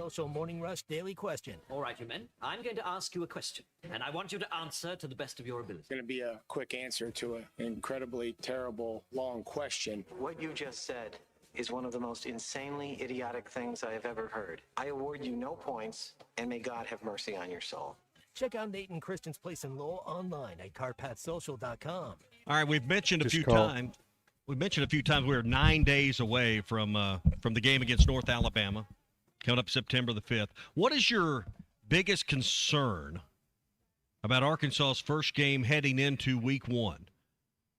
Social Morning Rush Daily Question. All right, you men. I'm going to ask you a question, and I want you to answer to the best of your ability. It's going to be a quick answer to an incredibly terrible, long question. What you just said is one of the most insanely idiotic things I have ever heard. I award you no points, and may God have mercy on your soul. Check out Nate and Kristen's Place in Lowell online at carpathsocial.com. All right, we've mentioned a few times. We're 9 days away from the game against North Alabama, coming up September the 5th. What is your biggest concern about Arkansas's first game heading into Week 1?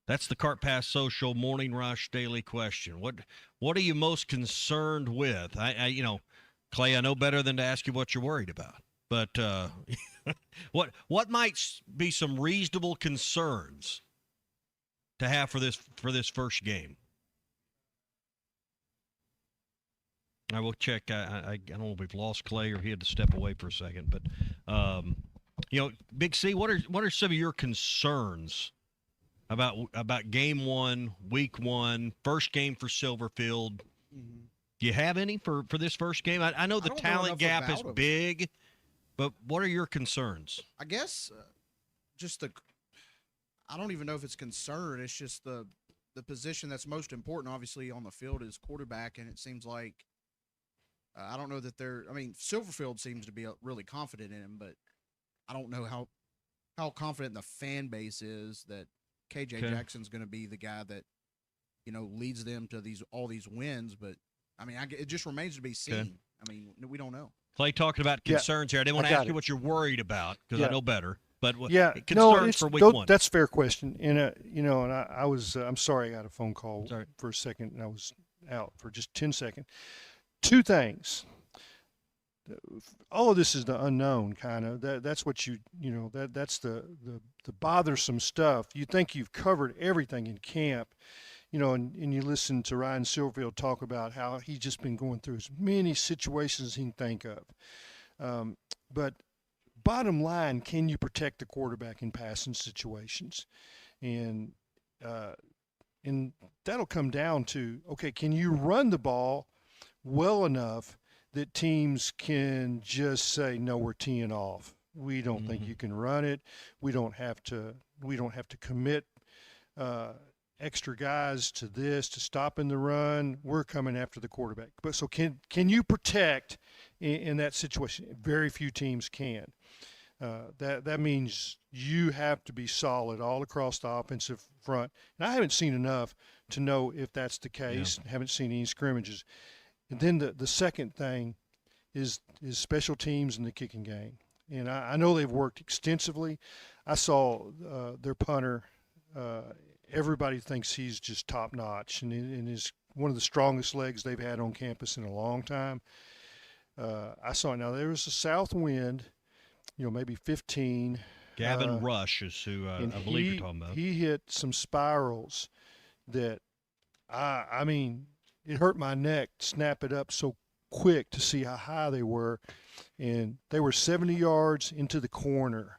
That's the Cart Pass Social Morning Rush Daily Question. What are you most concerned with? Clay, I know better than to ask you what you're worried about. But what might be some reasonable concerns to have for this first game? I will check. I don't know if we've lost Clay or he had to step away for a second. But Big C, what are some of your concerns about game 1, week 1, first game for Silverfield? Mm-hmm. Do you have any for this first game? I know the talent gap is big, but what are your concerns? I guess I don't even know if it's concern. It's just the position that's most important, obviously, on the field is quarterback, and it seems like I don't know that Silverfield seems to be really confident in him, but I don't know how confident the fan base is that KJ Jackson's going to be the guy that leads them to all these wins. But it just remains to be seen. Okay. We don't know. Clay talking about concerns here. I didn't want to ask you what you're worried about because I know better. But concerns for week 1. That's a fair question. And I was I'm sorry I got a phone call for a second and I was out for just 10 seconds. 2 things. All of this is the unknown kind of. That's what that's the bothersome stuff. You think you've covered everything in camp, and you listen to Ryan Silverfield talk about how he's just been going through as many situations as he can think of. But bottom line, can you protect the quarterback in passing situations? And that'll come down to, okay, can you run the ball well enough that teams can just say, no, we're teeing off. We don't think you can run it. We don't have to commit extra guys to this, to stopping the run. We're coming after the quarterback. But so can you protect in that situation? Very few teams can. That means you have to be solid all across the offensive front. And I haven't seen enough to know if that's the case. Yeah. Haven't seen any scrimmages. And then the second thing is special teams in the kicking game. And I know they've worked extensively. I saw their punter. Everybody thinks he's just top notch and is one of the strongest legs they've had on campus in a long time. I saw it. Now there was a south wind, maybe 15. Gavin Rush is who I believe you're talking about. He hit some spirals that it hurt my neck to snap it up so quick to see how high they were. And they were 70 yards into the corner.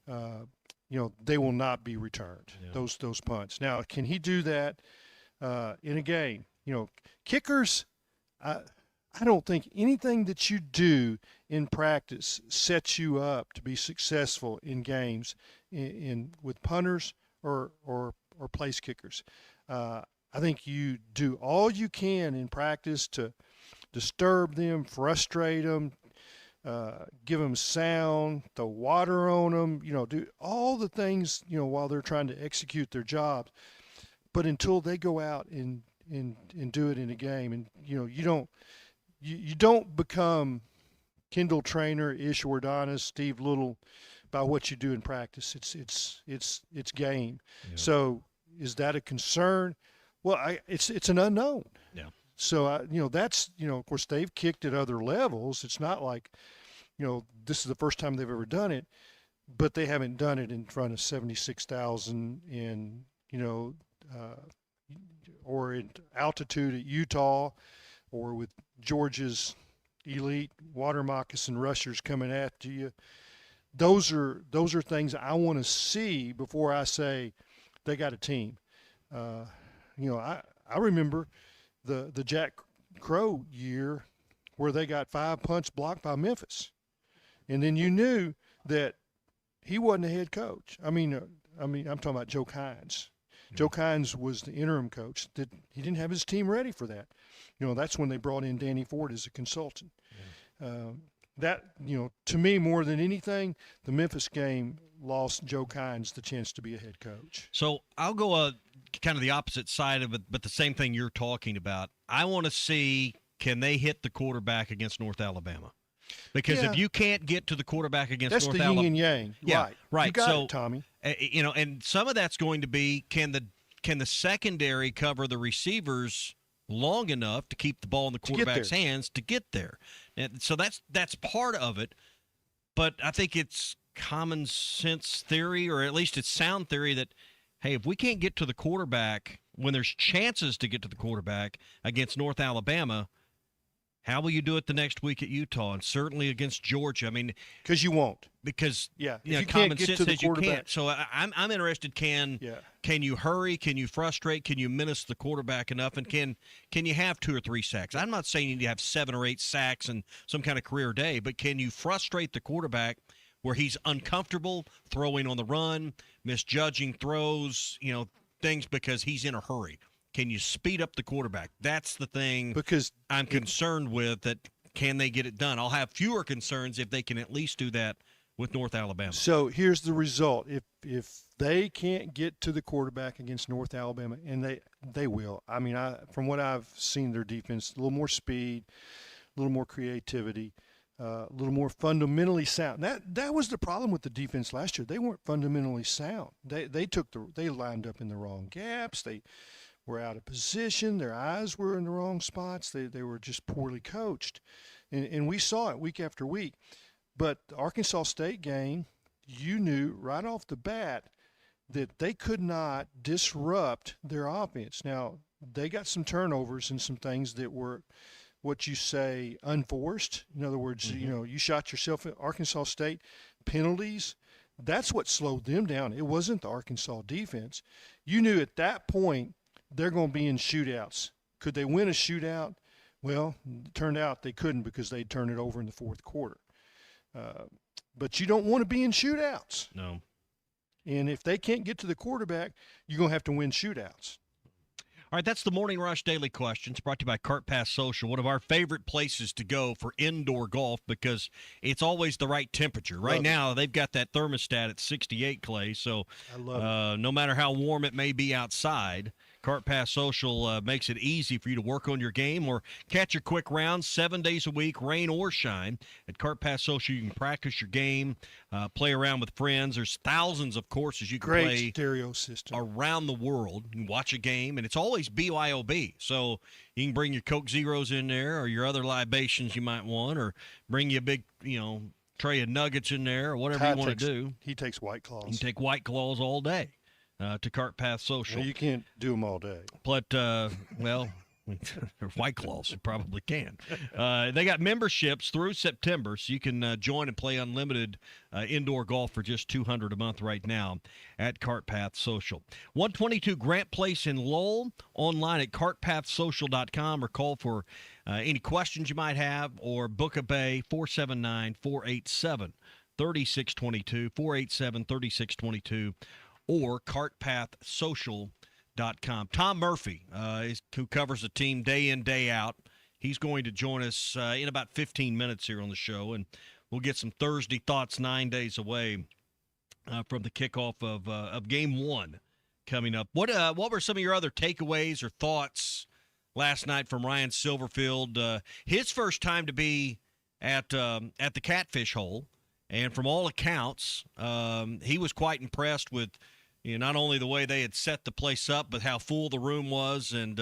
They will not be returned, those punts. Now, can he do that in a game? Kickers, I don't think anything that you do in practice sets you up to be successful in games with punters or place kickers. I think you do all you can in practice to disturb them, frustrate them, give them sound, throw water on them, do all the things, while they're trying to execute their jobs. But until they go out and do it in a game, and you don't become Kendall Trainer, Ish Wardanis, Steve Little by what you do in practice. It's game. Yeah. So is that a concern? Well, it's an unknown. Yeah. So that's of course they've kicked at other levels. It's not like this is the first time they've ever done it, but they haven't done it in front of 76,000 in or in altitude at Utah, or with Georgia's elite water moccasin rushers coming after you. Those are things I want to see before I say they got a team. I remember the Jack Crow year where they got 5 punts blocked by Memphis. And then you knew that he wasn't a head coach. I mean, I'm talking about Joe Kynes. Joe Kynes was the interim coach. He didn't have his team ready for that. That's when they brought in Danny Ford as a consultant. To me, more than anything, the Memphis game lost Joe Kynes the chance to be a head coach. So I'll go kind of the opposite side of it, but the same thing you're talking about. I want to see, can they hit the quarterback against North Alabama? Because if you can't get to the quarterback against North Alabama. That's the yin and yang. Yeah, right. You got it, Tommy. And some of that's going to be, can the secondary cover the receivers long enough to keep the ball in the quarterback's hands to get there? And so that's part of it. But I think it's common sense theory, or at least it's sound theory, that, hey, if we can't get to the quarterback when there's chances to get to the quarterback against North Alabama, how will you do it the next week at Utah, and certainly against Georgia? I mean, because you won't. Because you common can't get sense to the says you quarterback. can't. So I'm interested. Can you hurry? Can you frustrate? Can you menace the quarterback enough? And can you have 2 or 3 sacks? I'm not saying you need to have 7 or 8 sacks and some kind of career day, but can you frustrate the quarterback where he's uncomfortable throwing on the run, misjudging throws, things because he's in a hurry? Can you speed up the quarterback? That's the thing because I'm concerned with, that can they get it done? I'll have fewer concerns if they can at least do that with North Alabama. So here's the result. If they can't get to the quarterback against North Alabama, and they will. I mean, from what I've seen, their defense, a little more speed, a little more creativity, a little more fundamentally sound. That was the problem with the defense last year. They weren't fundamentally sound. They lined up in the wrong gaps. They were out of position. Their eyes were in the wrong spots. They were just poorly coached. And we saw it week after week. But the Arkansas State game, you knew right off the bat that they could not disrupt their offense. Now, they got some turnovers and some things that were what you say unforced. In other words, you shot yourself at Arkansas State. Penalties, that's what slowed them down. It wasn't the Arkansas defense. You knew at that point they're going to be in shootouts. Could they win a shootout? Well, it turned out they couldn't because they'd turn it over in the fourth quarter. But you don't want to be in shootouts. No. And if they can't get to the quarterback, you're going to have to win shootouts. All right, that's the Morning Rush Daily Questions, brought to you by Cart Pass Social, one of our favorite places to go for indoor golf because it's always the right temperature. Right now, they've got that thermostat at 68, Clay, so I love it. No matter how warm it may be outside, Cart Pass Social makes it easy for you to work on your game or catch your quick rounds 7 days a week, rain or shine. At Cart Pass Social, you can practice your game, play around with friends. There's thousands of courses you can play. Great stereo system. Around the world. You can watch a game, and it's always BYOB. So you can bring your Coke Zeros in there or your other libations you might want, or bring you a big, tray of nuggets in there or whatever you want to do. He takes White Claws. You can take White Claws all day. To Cart Path Social. Well, you can't do them all day. But, White Claws, you probably can. They got memberships through September, so you can join and play unlimited indoor golf for just $200 a month right now at Cart Path Social. 122 Grant Place in Lowell, online at cartpathsocial.com, or call for any questions you might have, or book a bay, 479-487-3622, 487-3622. Or cartpathsocial.com. Tom Murphy, who covers the team day in, day out, he's going to join us in about 15 minutes here on the show, and we'll get some Thursday thoughts 9 days away from the kickoff of Game 1 coming up. What were some of your other takeaways or thoughts last night from Ryan Silverfield? His first time to be at the Catfish Hole. And from all accounts, he was quite impressed with not only the way they had set the place up, but how full the room was. And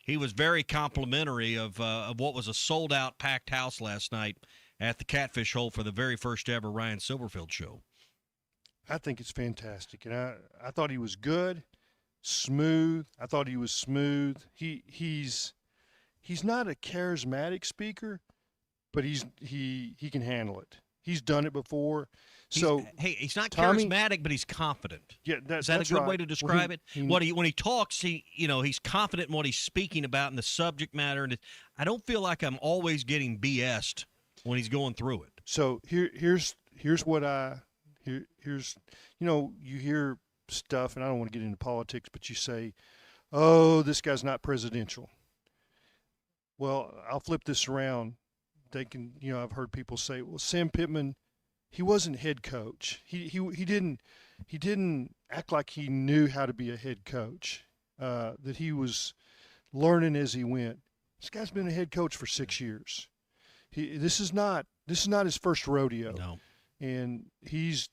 he was very complimentary of what was a sold-out, packed house last night at the Catfish Hole for the very first ever Ryan Silverfield show. I think it's fantastic. And I thought he was good, smooth. He's not a charismatic speaker, but he can handle it. He's done it before. So he's not Tommy, charismatic, but he's confident. Yeah, Is that that's a good right. way to describe it? When He talks, he's confident in what he's speaking about and the subject matter. And I don't feel like I'm always getting BS'd when he's going through it. So here's what here's you hear stuff, and I don't want to get into politics, but you say, "Oh, this guy's not presidential." Well, I'll flip this around. They can, I've heard people say, "Well, Sam Pittman, he wasn't head coach. He didn't act like he knew how to be a head coach. That he was learning as he went." This guy's been a head coach for 6 years. This is not his first rodeo. No. And he's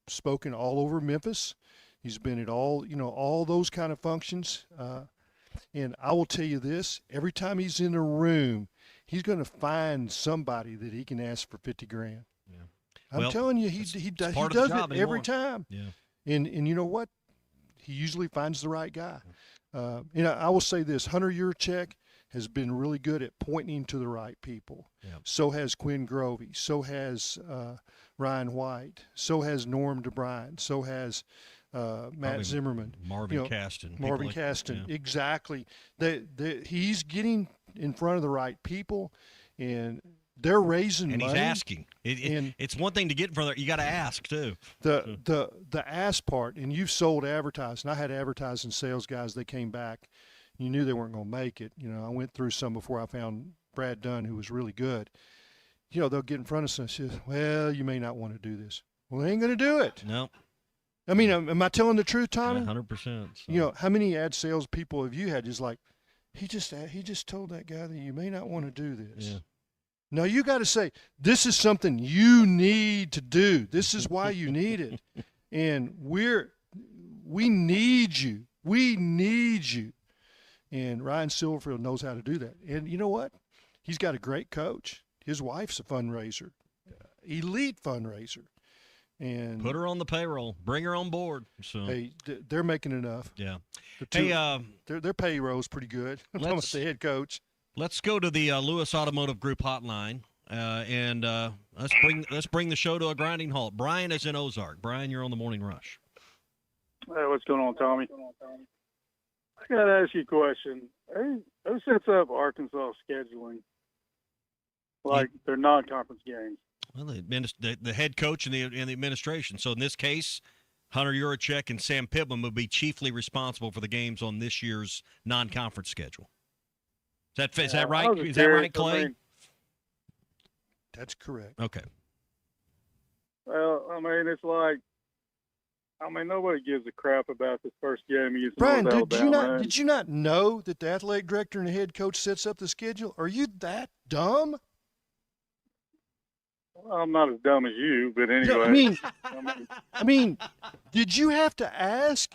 spoken all over Memphis. He's been at all those kind of functions. And I will tell you this: every time he's in a room, he's going to find somebody that he can ask for $50,000. Yeah. I'm telling you, he does it every time. Yeah. And you know what? He usually finds the right guy. I will say this: Hunter Yurachek has been really good at pointing to the right people. Yeah. So has Quinn Grovey. So has Ryan White. So has Norm DeBryan. So has Matt Zimmerman. Marvin Caston. Marvin Caston. Yeah. Exactly. He's getting in front of the right people, and they're raising money. And he's asking. It's one thing to get in front of you got to ask, too. The ask part, and you've sold advertising. I had advertising sales guys. They came back. You knew they weren't going to make it. I went through some before I found Brad Dunn, who was really good. They'll get in front of us and say, "Well, you may not want to do this." Well, they ain't going to do it. No. I mean, am I telling the truth, Tommy? 100%. So. How many ad sales people have you had just like, he just told that guy that you may not want to do this. Yeah. No, you got to say, this is something you need to do. This is why you need it. And we need you. We need you. And Ryan Silverfield knows how to do that. And you know what? He's got a great coach. His wife's a fundraiser, elite fundraiser. And put her on the payroll. Bring her on board. So hey, they're making enough. Yeah. Their payroll's pretty good. Almost the head coach. Let's go to the Lewis Automotive Group hotline, and let's bring the show to a grinding halt. Brian is in Ozark. Brian, you're on the Morning Rush. Hey, what's going on, Tommy? I got to ask you a question. Who sets up Arkansas scheduling? Like their non-conference games? Well, the head coach and the administration. So in this case, Hunter Yurachek and Sam Pittman would be chiefly responsible for the games on this year's non-conference schedule. Is that right? Is that right, Clay? That's correct. Okay. Well, it's like, nobody gives a crap about this first game against Brian, North Alabama. did you not know that the athletic director and the head coach sets up the schedule? Are you that dumb? Well, I'm not as dumb as you, but anyway. I mean, did you have to ask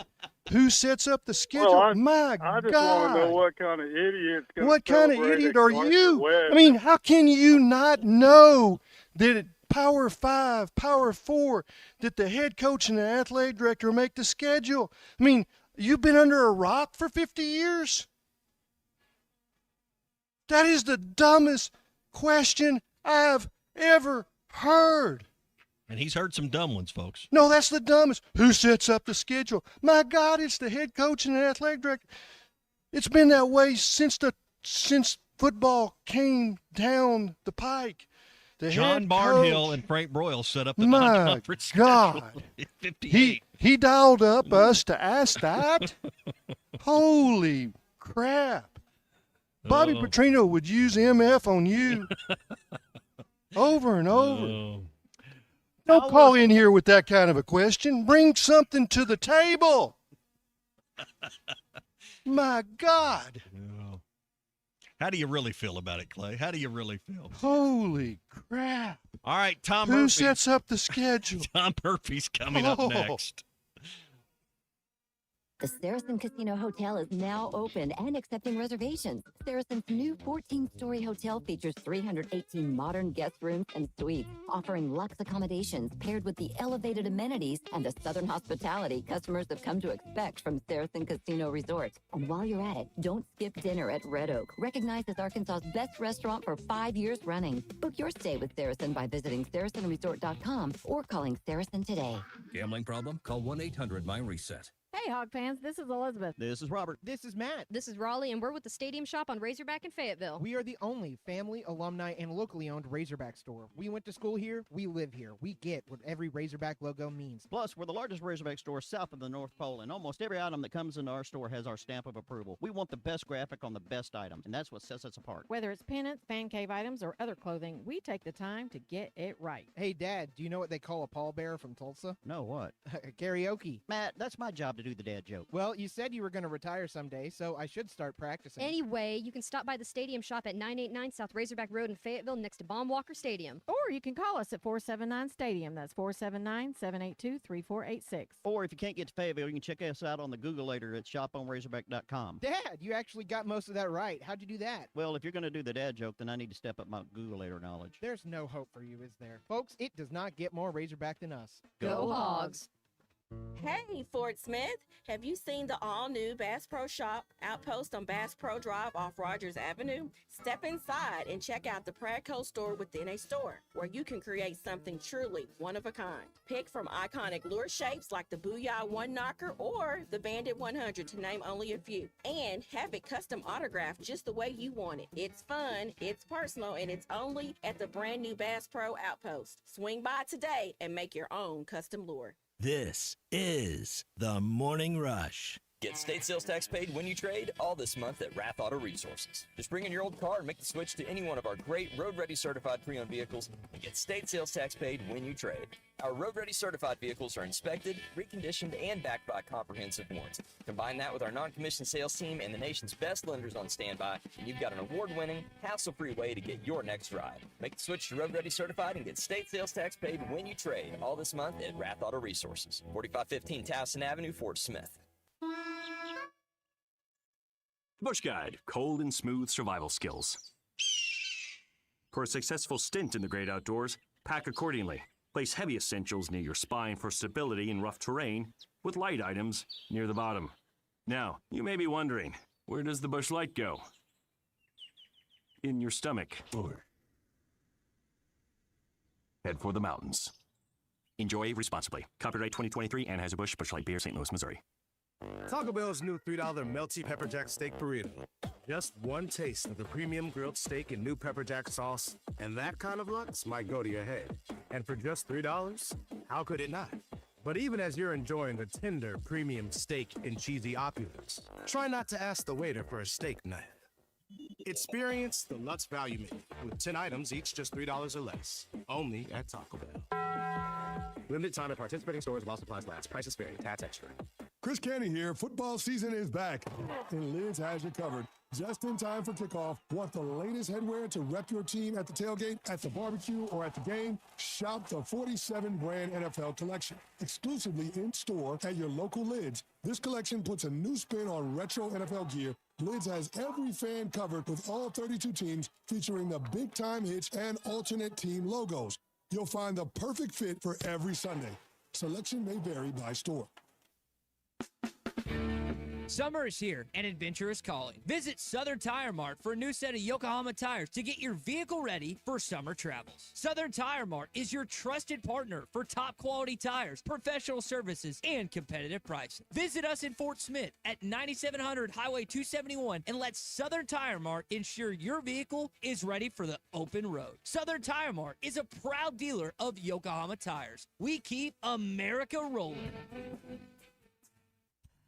who sets up the schedule? Well, My I just God. want to know what kind of idiot's going to What kind of idiot are you? West. I mean, how can you not know that at Power 5, Power 4, that the head coach and the athletic director make the schedule? I mean, you've been under a rock for 50 years? That is the dumbest question I've ever heard. And he's heard some dumb ones, folks. No, that's the dumbest. Who sets up the schedule? My God, it's the head coach and the athletic director. It's been that way since football came down the pike. The John head Barnhill coach, and Frank Broyle set up the my non-conference God. schedule in 58. He dialed up us to ask that? Holy crap. Bobby Petrino would use MF on you over and over. Don't call in here with that kind of a question. Bring something to the table. My God. How do you really feel about it, Clay? How do you really feel? Holy crap. All right, Tom Who Murphy. sets up the schedule? Tom Murphy's coming up next. The Saracen Casino Hotel is now open and accepting reservations. Saracen's new 14-story hotel features 318 modern guest rooms and suites, offering luxe accommodations paired with the elevated amenities and the southern hospitality customers have come to expect from Saracen Casino Resort. And while you're at it, don't skip dinner at Red Oak, recognized as Arkansas's best restaurant for 5 years running. Book your stay with Saracen by visiting SaracenResort.com or calling Saracen today. Gambling problem? Call 1-800-MY-RESET. Hey, Hog fans, this is Elizabeth. This is Robert. This is Matt. This is Raleigh, and we're with the Stadium Shop on Razorback in Fayetteville. We are the only family, alumni, and locally owned Razorback store. We went to school here. We live here. We get what every Razorback logo means. Plus, we're the largest Razorback store south of the North Pole, and almost every item that comes into our store has our stamp of approval. We want the best graphic on the best items, and that's what sets us apart. Whether it's pennants, fan cave items, or other clothing, we take the time to get it right. Hey, Dad, do you know what they call a pallbearer from Tulsa? No, what? Karaoke. Matt, that's my job to do the dad joke. Well, you said you were going to retire someday, so I should start practicing. Anyway, you can stop by the Stadium Shop at 989 South Razorback Road in Fayetteville next to Baum Walker Stadium. Or you can call us at 479-STADIUM. That's 479-782-3486. Or if you can't get to Fayetteville, you can check us out on the Googleator at shoponrazorback.com. Dad, you actually got most of that right. How'd you do that? Well, if you're going to do the dad joke, then I need to step up my Googleator knowledge. There's no hope for you, is there? Folks, it does not get more Razorback than us. Go Hogs! Hey, Fort Smith, have you seen the all-new Bass Pro Shop outpost on Bass Pro Drive off Rogers Avenue? Step inside and check out the Pradco store within a store, where you can create something truly one of a kind. Pick from iconic lure shapes like the Booyah One Knocker or the Bandit 100, to name only a few, and have it custom autographed just the way you want it. It's fun, it's personal, and it's only at the brand new Bass Pro outpost. Swing by today and make your own custom lure. This is the Morning Rush. Get state sales tax paid when you trade all this month at Rath Auto Resources. Just bring in your old car and make the switch to any one of our great road-ready certified pre-owned vehicles and get state sales tax paid when you trade. Our road-ready certified vehicles are inspected, reconditioned, and backed by a comprehensive warranty. Combine that with our non-commissioned sales team and the nation's best lenders on standby, and you've got an award-winning, hassle-free way to get your next ride. Make the switch to road-ready certified and get state sales tax paid when you trade all this month at Rath Auto Resources. 4515 Towson Avenue, Fort Smith. Bush Guide, cold and smooth survival skills. For a successful stint in the great outdoors, pack accordingly. Place heavy essentials near your spine for stability in rough terrain, with light items near the bottom. Now, you may be wondering, where does the Bush Light go? In your stomach. Head for the mountains. Enjoy responsibly. Copyright 2023, Anheuser-Busch, Bush Light Beer, St. Louis, Missouri. Taco Bell's new $3 melty pepper jack steak burrito. Just one taste of the premium grilled steak and new pepper jack sauce, and that kind of lux might go to your head. And for just $3, how could it not? But even as you're enjoying the tender premium steak and cheesy opulence, try not to ask the waiter for a steak knife. Experience the Lutz Value Menu with 10 items, each just $3 or less. Only at Taco Bell. Limited time at participating stores while supplies last. Prices vary. Tax extra. Chris Canty here. Football season is back, and Lids has you covered. Just in time for kickoff. Want the latest headwear to rep your team at the tailgate, at the barbecue, or at the game? Shop the 47 brand NFL collection. Exclusively in store at your local Lids. This collection puts a new spin on retro NFL gear. Lids has every fan covered with all 32 teams, featuring the big time hits and alternate team logos. You'll find the perfect fit for every Sunday. Selection may vary by store. Summer is here and adventure is calling. Visit Southern Tire Mart for a new set of Yokohama tires to get your vehicle ready for summer travels. Southern Tire Mart is your trusted partner for top quality tires, professional services, and competitive pricing. Visit us in Fort Smith at 9700 Highway 271 and let Southern Tire Mart ensure your vehicle is ready for the open road. Southern Tire Mart is a proud dealer of Yokohama tires. We keep America rolling.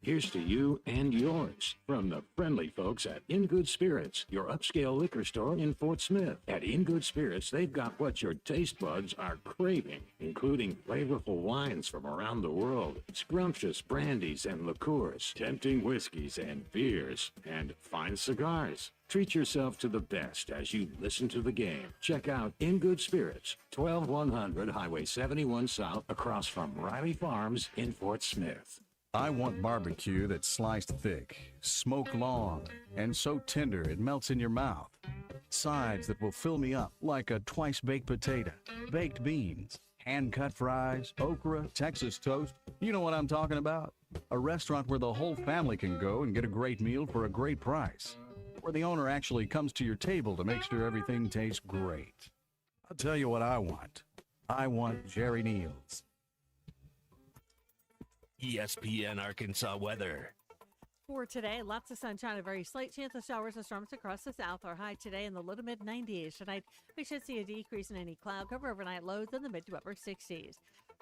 Here's to you and yours from the friendly folks at In Good Spirits, your upscale liquor store in Fort Smith. At In Good Spirits, they've got what your taste buds are craving, including flavorful wines from around the world, scrumptious brandies and liqueurs, tempting whiskeys and beers, and fine cigars. Treat yourself to the best as you listen to the game. Check out In Good Spirits, 12100 Highway 71 South, across from Riley Farms in Fort Smith. I want barbecue that's sliced thick, smoked long, and so tender it melts in your mouth. Sides that will fill me up like a twice-baked potato, baked beans, hand-cut fries, okra, Texas toast. You know what I'm talking about? A restaurant where the whole family can go and get a great meal for a great price. Where the owner actually comes to your table to make sure everything tastes great. I'll tell you what I want. I want Jerry Neal's. ESPN Arkansas weather. For today, lots of sunshine, a very slight chance of showers and storms across the south. Our high today in the low to mid 90s. Tonight, we should see a decrease in any cloud cover. Overnight lows in the mid to upper 60s.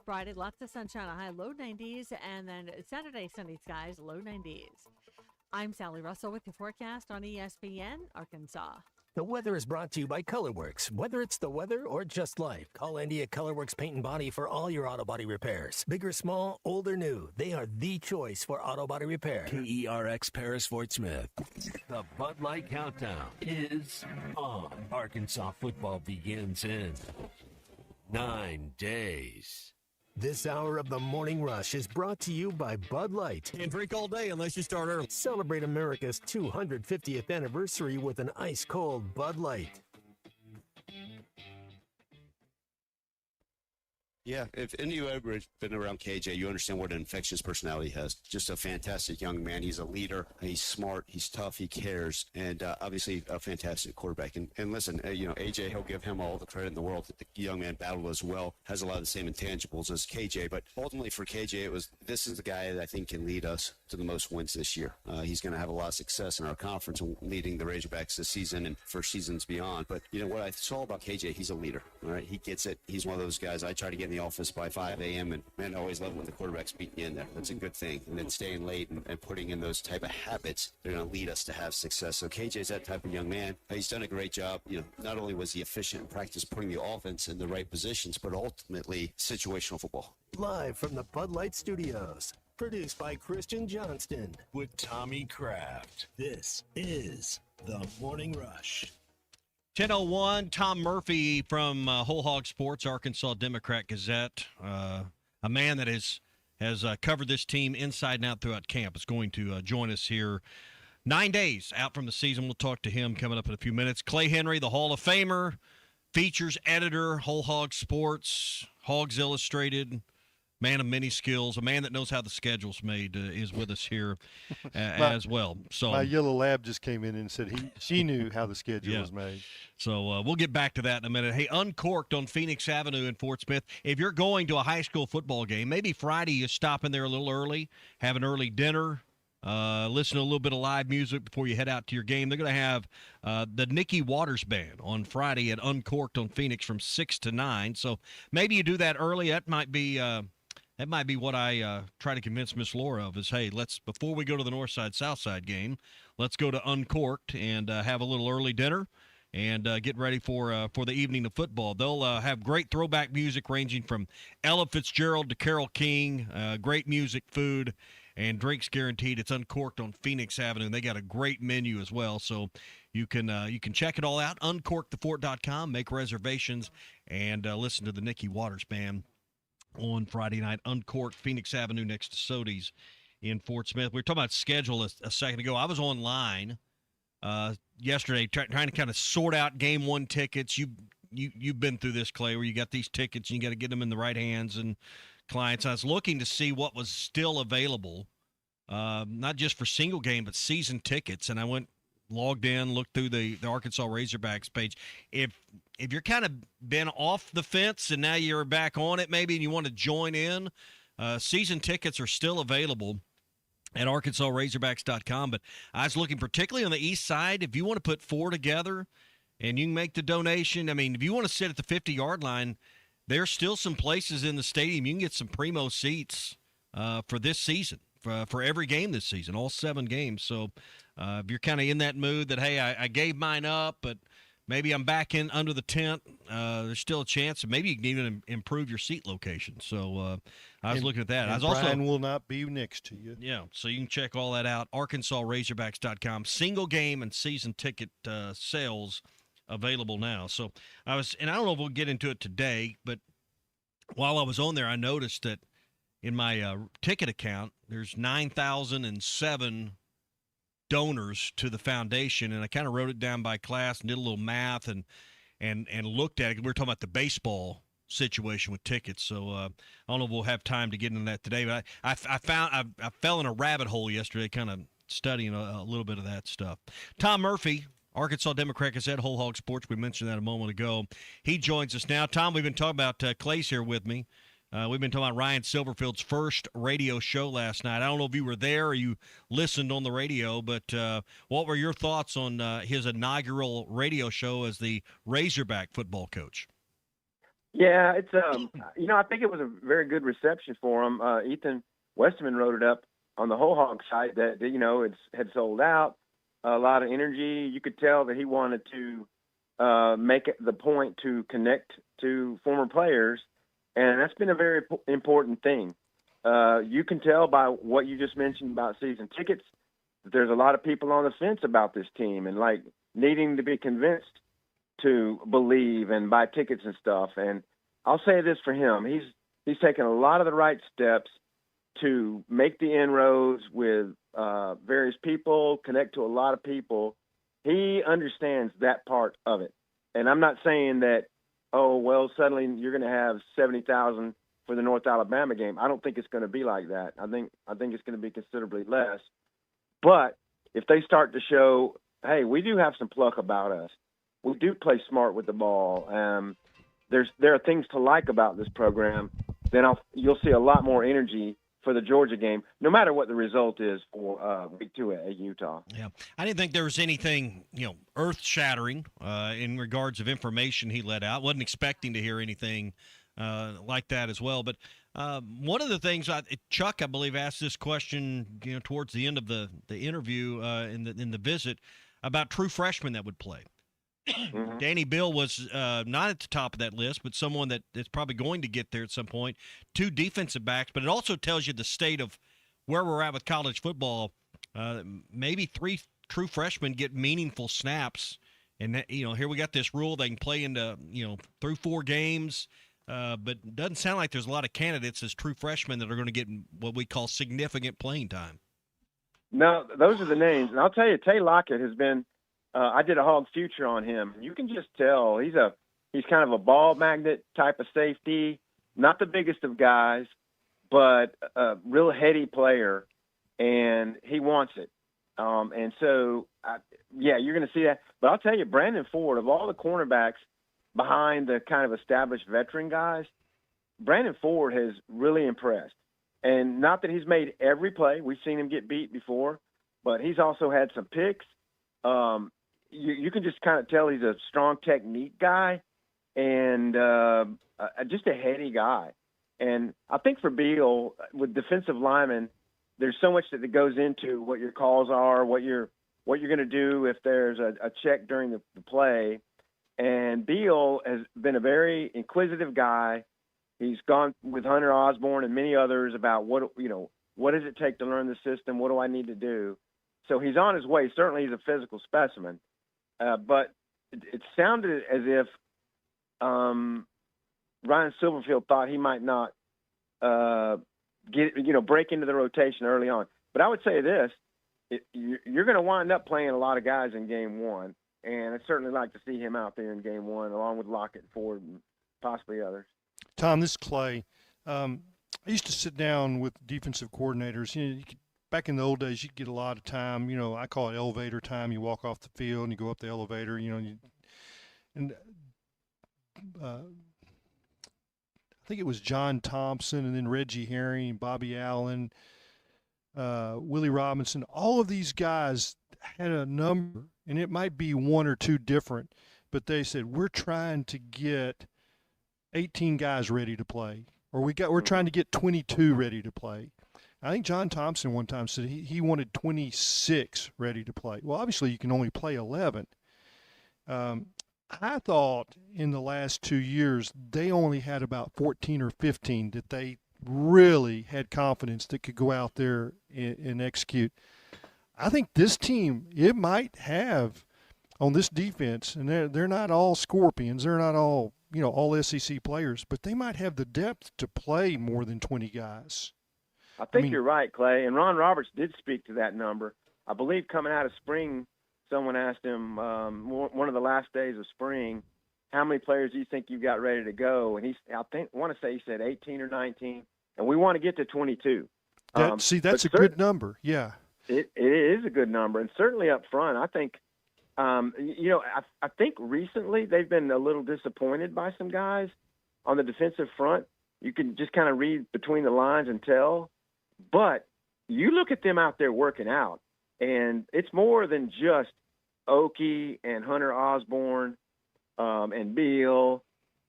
Friday, lots of sunshine, a high low 90s. And then Saturday, sunny skies, low 90s. I'm Sally Russell with the forecast on ESPN Arkansas. The weather is brought to you by ColorWorks. Whether it's the weather or just life, call Andy at ColorWorks Paint and Body for all your auto body repairs. Big or small, old or new, they are the choice for auto body repair. KERX Paris Fort Smith. The Bud Light Countdown is on. Arkansas football begins in 9 days. This hour of the Morning Rush is brought to you by Bud Light. Can't drink all day unless you start early. Celebrate America's 250th anniversary with an ice-cold Bud Light. Yeah, if any of you ever been around KJ, you understand what an infectious personality he has. Just a fantastic young man. He's a leader. He's smart. He's tough. He cares. And obviously a fantastic quarterback. And listen, AJ, he'll give him all the credit in the world. The young man battled as well. Has a lot of the same intangibles as KJ. But ultimately for KJ, this is the guy that I think can lead us to the most wins this year. He's going to have a lot of success in our conference and leading the Razorbacks this season and for seasons beyond. But, what I saw about KJ, he's a leader. All right, he gets it. He's one of those guys. I try to get in the office by 5 a.m. and man, I always love when the quarterback's beating you in there. That's a good thing. And then staying late and putting in those type of habits, they're going to lead us to have success. So KJ's that type of young man. He's done a great job. Not only was he efficient in practice putting the offense in the right positions, but ultimately situational football. Live from the Bud Light Studios. Produced by Christian Johnston with Tommy Kraft. This is the Morning Rush. 10:01, Tom Murphy from Whole Hog Sports, Arkansas Democrat Gazette. A man that has covered this team inside and out throughout camp is going to join us here 9 days out from the season. We'll talk to him coming up in a few minutes. Clay Henry, the Hall of Famer, features editor, Whole Hog Sports, Hogs Illustrated, man of many skills, a man that knows how the schedule's made, is with us here as well. So my yellow lab just came in and said she knew how the schedule was made. So we'll get back to that in a minute. Hey, Uncorked on Phoenix Avenue in Fort Smith. If you're going to a high school football game, maybe Friday you stop in there a little early, have an early dinner, listen to a little bit of live music before you head out to your game. They're going to have the Nikki Waters Band on Friday at Uncorked on Phoenix from 6 to 9. So maybe you do that early. That might be what I try to convince Miss Laura of is, hey, before we go to the Northside-Southside game, let's go to Uncorked and have a little early dinner and get ready for the evening of football. They'll have great throwback music ranging from Ella Fitzgerald to Carole King, great music, food, and drinks guaranteed. It's Uncorked on Phoenix Avenue, and they got a great menu as well. So you can check it all out, uncorkthefort.com, make reservations, and listen to the Nikki Waters Band on Friday night, Uncorked, Phoenix Avenue next to Sodi's in Fort Smith. We were talking about schedule a second ago. I was online yesterday trying to kind of sort out game one tickets. You've been through this, Clay, where you got these tickets and you got to get them in the right hands and clients. I was looking to see what was still available, not just for single game, but season tickets. And I logged in, looked through the Arkansas Razorbacks page. If you're kind of been off the fence and now you're back on it maybe and you want to join in, season tickets are still available at ArkansasRazorbacks.com. But I was looking particularly on the east side. If you want to put four together and you can make the donation, I mean, if you want to sit at the 50-yard line, there's still some places in the stadium. You can get some primo seats for this season, for every game this season, all 7 games. So if you're kind of in that mood that, hey, I gave mine up, but maybe I'm back in under the tent, there's still a chance. Maybe you can even improve your seat location. So I was looking at that. And Brian will not be next to you. Yeah, so you can check all that out, ArkansasRazorbacks.com. Single game and season ticket sales available now. So I don't know if we'll get into it today, but while I was on there, I noticed that in my ticket account, there's 9,007 donors to the foundation, and I kind of wrote it down by class and did a little math and looked at it. We were talking about the baseball situation with tickets, so I don't know if we'll have time to get into that today. But I fell in a rabbit hole yesterday, kind of studying a little bit of that stuff. Tom Murphy, Arkansas Democrat Gazette, Whole Hog Sports. We mentioned that a moment ago. He joins us now. Tom, we've been talking about Clay's here with me. We've been talking about Ryan Silverfield's first radio show last night. I don't know if you were there or you listened on the radio, but what were your thoughts on his inaugural radio show as the Razorback football coach? Yeah, it's I think it was a very good reception for him. Ethan Westerman wrote it up on the Whole Hog site that it had sold out, a lot of energy. You could tell that he wanted to make it the point to connect to former players. And that's been a very important thing. You can tell by what you just mentioned about season tickets that there's a lot of people on the fence about this team and like needing to be convinced to believe and buy tickets and stuff. And I'll say this for him. He's taken a lot of the right steps to make the inroads with various people, connect to a lot of people. He understands that part of it. And I'm not saying that, oh, well, suddenly you're going to have 70,000 for the North Alabama game. I don't think it's going to be like that. I think it's going to be considerably less. But if they start to show, hey, we do have some pluck about us. We do play smart with the ball. There are things to like about this program. Then you'll see a lot more energy for the Georgia game, no matter what the result is for week 2 at Utah. Yeah, I didn't think there was anything, earth-shattering in regards of information he let out. Wasn't expecting to hear anything like that as well. But one of the things, Chuck, I believe, asked this question, towards the end of the interview in the visit about true freshmen that would play. Mm-hmm. Danny Bill was not at the top of that list, but someone that is probably going to get there at some point. 2 defensive backs, but it also tells you the state of where we're at with college football. Maybe 3 true freshmen get meaningful snaps, and here we got this rule they can play into through 4 games, but it doesn't sound like there's a lot of candidates as true freshmen that are going to get what we call significant playing time. No, those are the names, and I'll tell you, Tay Lockett has been. I did a Hog Future on him. You can just tell he's kind of a ball magnet type of safety, not the biggest of guys, but a real heady player, and he wants it. And so, you're going to see that. But I'll tell you, Brandon Ford, of all the cornerbacks behind the kind of established veteran guys, Brandon Ford has really impressed. And not that he's made every play. We've seen him get beat before, but he's also had some picks. You can just kind of tell he's a strong technique guy and just a heady guy. And I think for Beal, with defensive linemen, there's so much that goes into what your calls are, what you're going to do if there's a check during the play. And Beal has been a very inquisitive guy. He's gone with Hunter Osborne and many others about what does it take to learn the system? What do I need to do? So he's on his way. Certainly he's a physical specimen. But it sounded as if Ryan Silverfield thought he might not break into the rotation early on. But I would say this, you're going to wind up playing a lot of guys in game 1, and I'd certainly like to see him out there in game 1 along with Lockett, Ford, and possibly others. Tom, this is Clay. I used to sit down with defensive coordinators. Back in the old days, you get a lot of time. I call it elevator time. You walk off the field and you go up the elevator. I think it was John Thompson and then Reggie Herring, Bobby Allen, Willie Robinson. All of these guys had a number, and it might be 1 or 2 different, but they said we're trying to get 18 guys ready to play, or we're trying to get 22 ready to play. I think John Thompson one time said he wanted 26 ready to play. Well, obviously you can only play 11. I thought in the last 2 years they only had about 14 or 15 that they really had confidence that could go out there and execute. I think this team, it might have on this defense, and they're not all Scorpions, they're not all all SEC players, but they might have the depth to play more than 20 guys. I think you're right, Clay. And Ron Roberts did speak to that number. I believe coming out of spring, someone asked him one of the last days of spring, how many players do you think you got ready to go? And want to say he said 18 or 19, and we want to get to 22. That's a good number. Yeah, it is a good number, and certainly up front, I think. I think recently they've been a little disappointed by some guys on the defensive front. You can just kind of read between the lines and tell, but you look at them out there working out, and it's more than just Okie and Hunter Osborne. And Beal,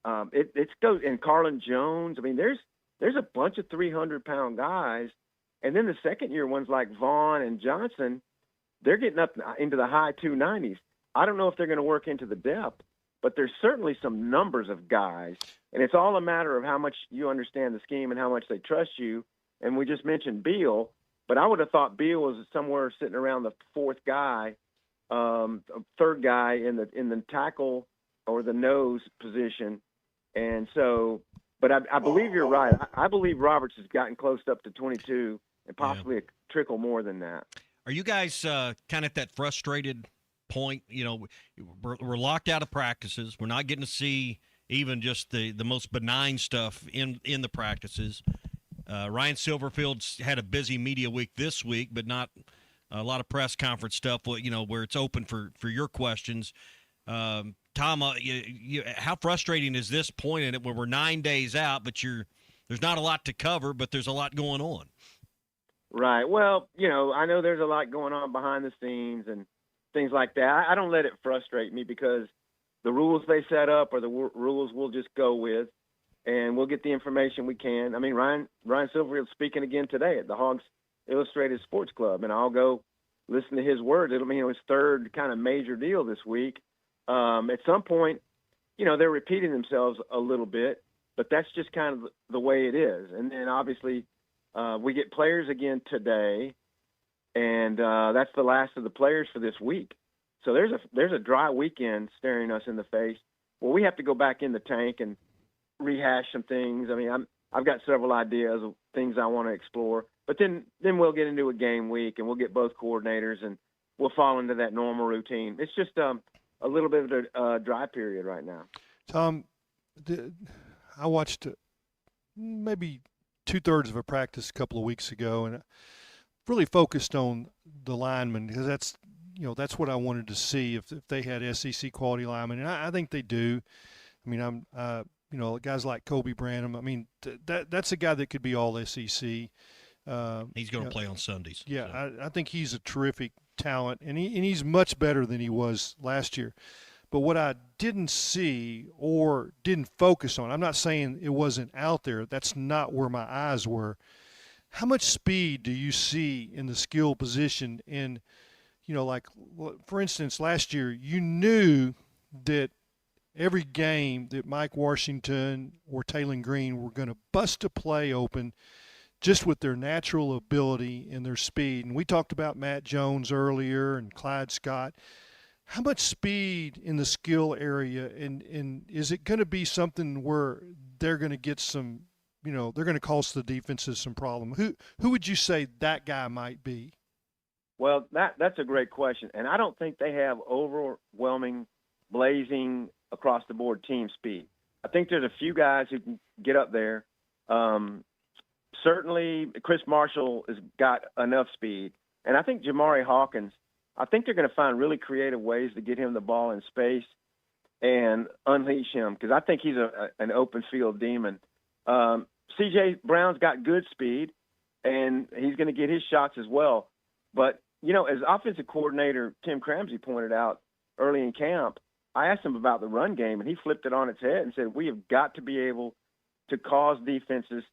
it's goes and Carlin Jones. I mean, there's a bunch of 300-pound guys, and then the second-year ones like Vaughn and Johnson, they're getting up into the high 290s. I don't know if they're going to work into the depth, but there's certainly some numbers of guys, and it's all a matter of how much you understand the scheme and how much they trust you. And we just mentioned Beal, but I would have thought Beal was somewhere sitting around the fourth guy, third guy in the tackle or the nose position. And so, but I believe you're right. I believe Roberts has gotten close up to 22 and possibly a trickle more than that. Are you guys kind of at that frustrated point? You know, we're locked out of practices. We're not getting to see even just the most benign stuff in the practices. Ryan Silverfield's had a busy media week this week, but not a lot of press conference stuff, where it's open for your questions. Tom, how frustrating is this point in it where we're 9 days out, but there's not a lot to cover, but there's a lot going on? Right. Well, I know there's a lot going on behind the scenes and things like that. I don't let it frustrate me because the rules they set up are the rules we'll just go with, and we'll get the information we can. I mean, Ryan Silverfield's speaking again today at the Hogs Illustrated Sports Club, and I'll go listen to his words. It'll be his third kind of major deal this week. At some point, they're repeating themselves a little bit, but that's just kind of the way it is. And then obviously we get players again today, and that's the last of the players for this week. So there's a dry weekend staring us in the face. Well, we have to go back in the tank and rehash some things. I mean, I've got several ideas of things I want to explore, but then we'll get into a game week and we'll get both coordinators and we'll fall into that normal routine. It's just a little bit of a dry period right now. Tom, I watched maybe 2/3 of a practice a couple of weeks ago, and really focused on the linemen because that's what I wanted to see if they had SEC quality linemen, and I think they do. I mean, guys like Kobe Branham. I mean, that's a guy that could be all SEC. He's going to play on Sundays. Yeah, so. I think he's a terrific talent, and he's much better than he was last year. But what I didn't see or didn't focus on, I'm not saying it wasn't out there. That's not where my eyes were. How much speed do you see in the skill position? And, like, for instance, last year, you knew that every game that Mike Washington or Taylon Green were going to bust a play open just with their natural ability and their speed. And we talked about Matt Jones earlier and Clyde Scott. How much speed in the skill area, and is it going to be something where they're going to get some, they're going to cause the defenses some problem? Who would you say that guy might be? Well, that's a great question, and I don't think they have overwhelming, blazing, across-the-board team speed. I think there's a few guys who can get up there. Certainly, Chris Marshall has got enough speed. And I think Jamari Hawkins, I think they're going to find really creative ways to get him the ball in space and unleash him because I think he's an open field demon. C.J. Brown's got good speed, and he's going to get his shots as well. But, as offensive coordinator Tim Cramsey pointed out early in camp, I asked him about the run game, and he flipped it on its head and said, we have got to be able to cause defenses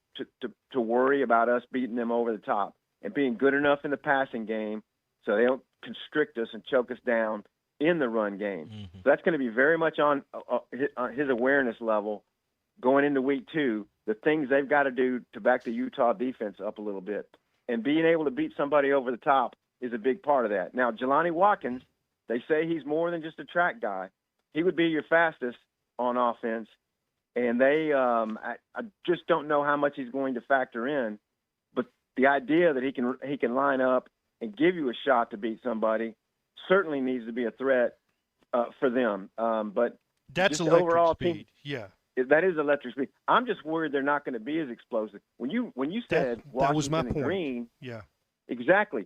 to worry about us beating them over the top and being good enough in the passing game so they don't constrict us and choke us down in the run game. Mm-hmm. So that's going to be very much on his awareness level going into week 2, the things they've got to do to back the Utah defense up a little bit. And being able to beat somebody over the top is a big part of that. Now, Jelani Watkins, they say he's more than just a track guy. He would be your fastest on offense. And I just don't know how much he's going to factor in. But the idea that he can line up and give you a shot to beat somebody certainly needs to be a threat for them. But that's just electric overall speed. Yeah. That is electric speed. I'm just worried they're not going to be as explosive. When you said that Washington was my and point. Green, Yeah. exactly.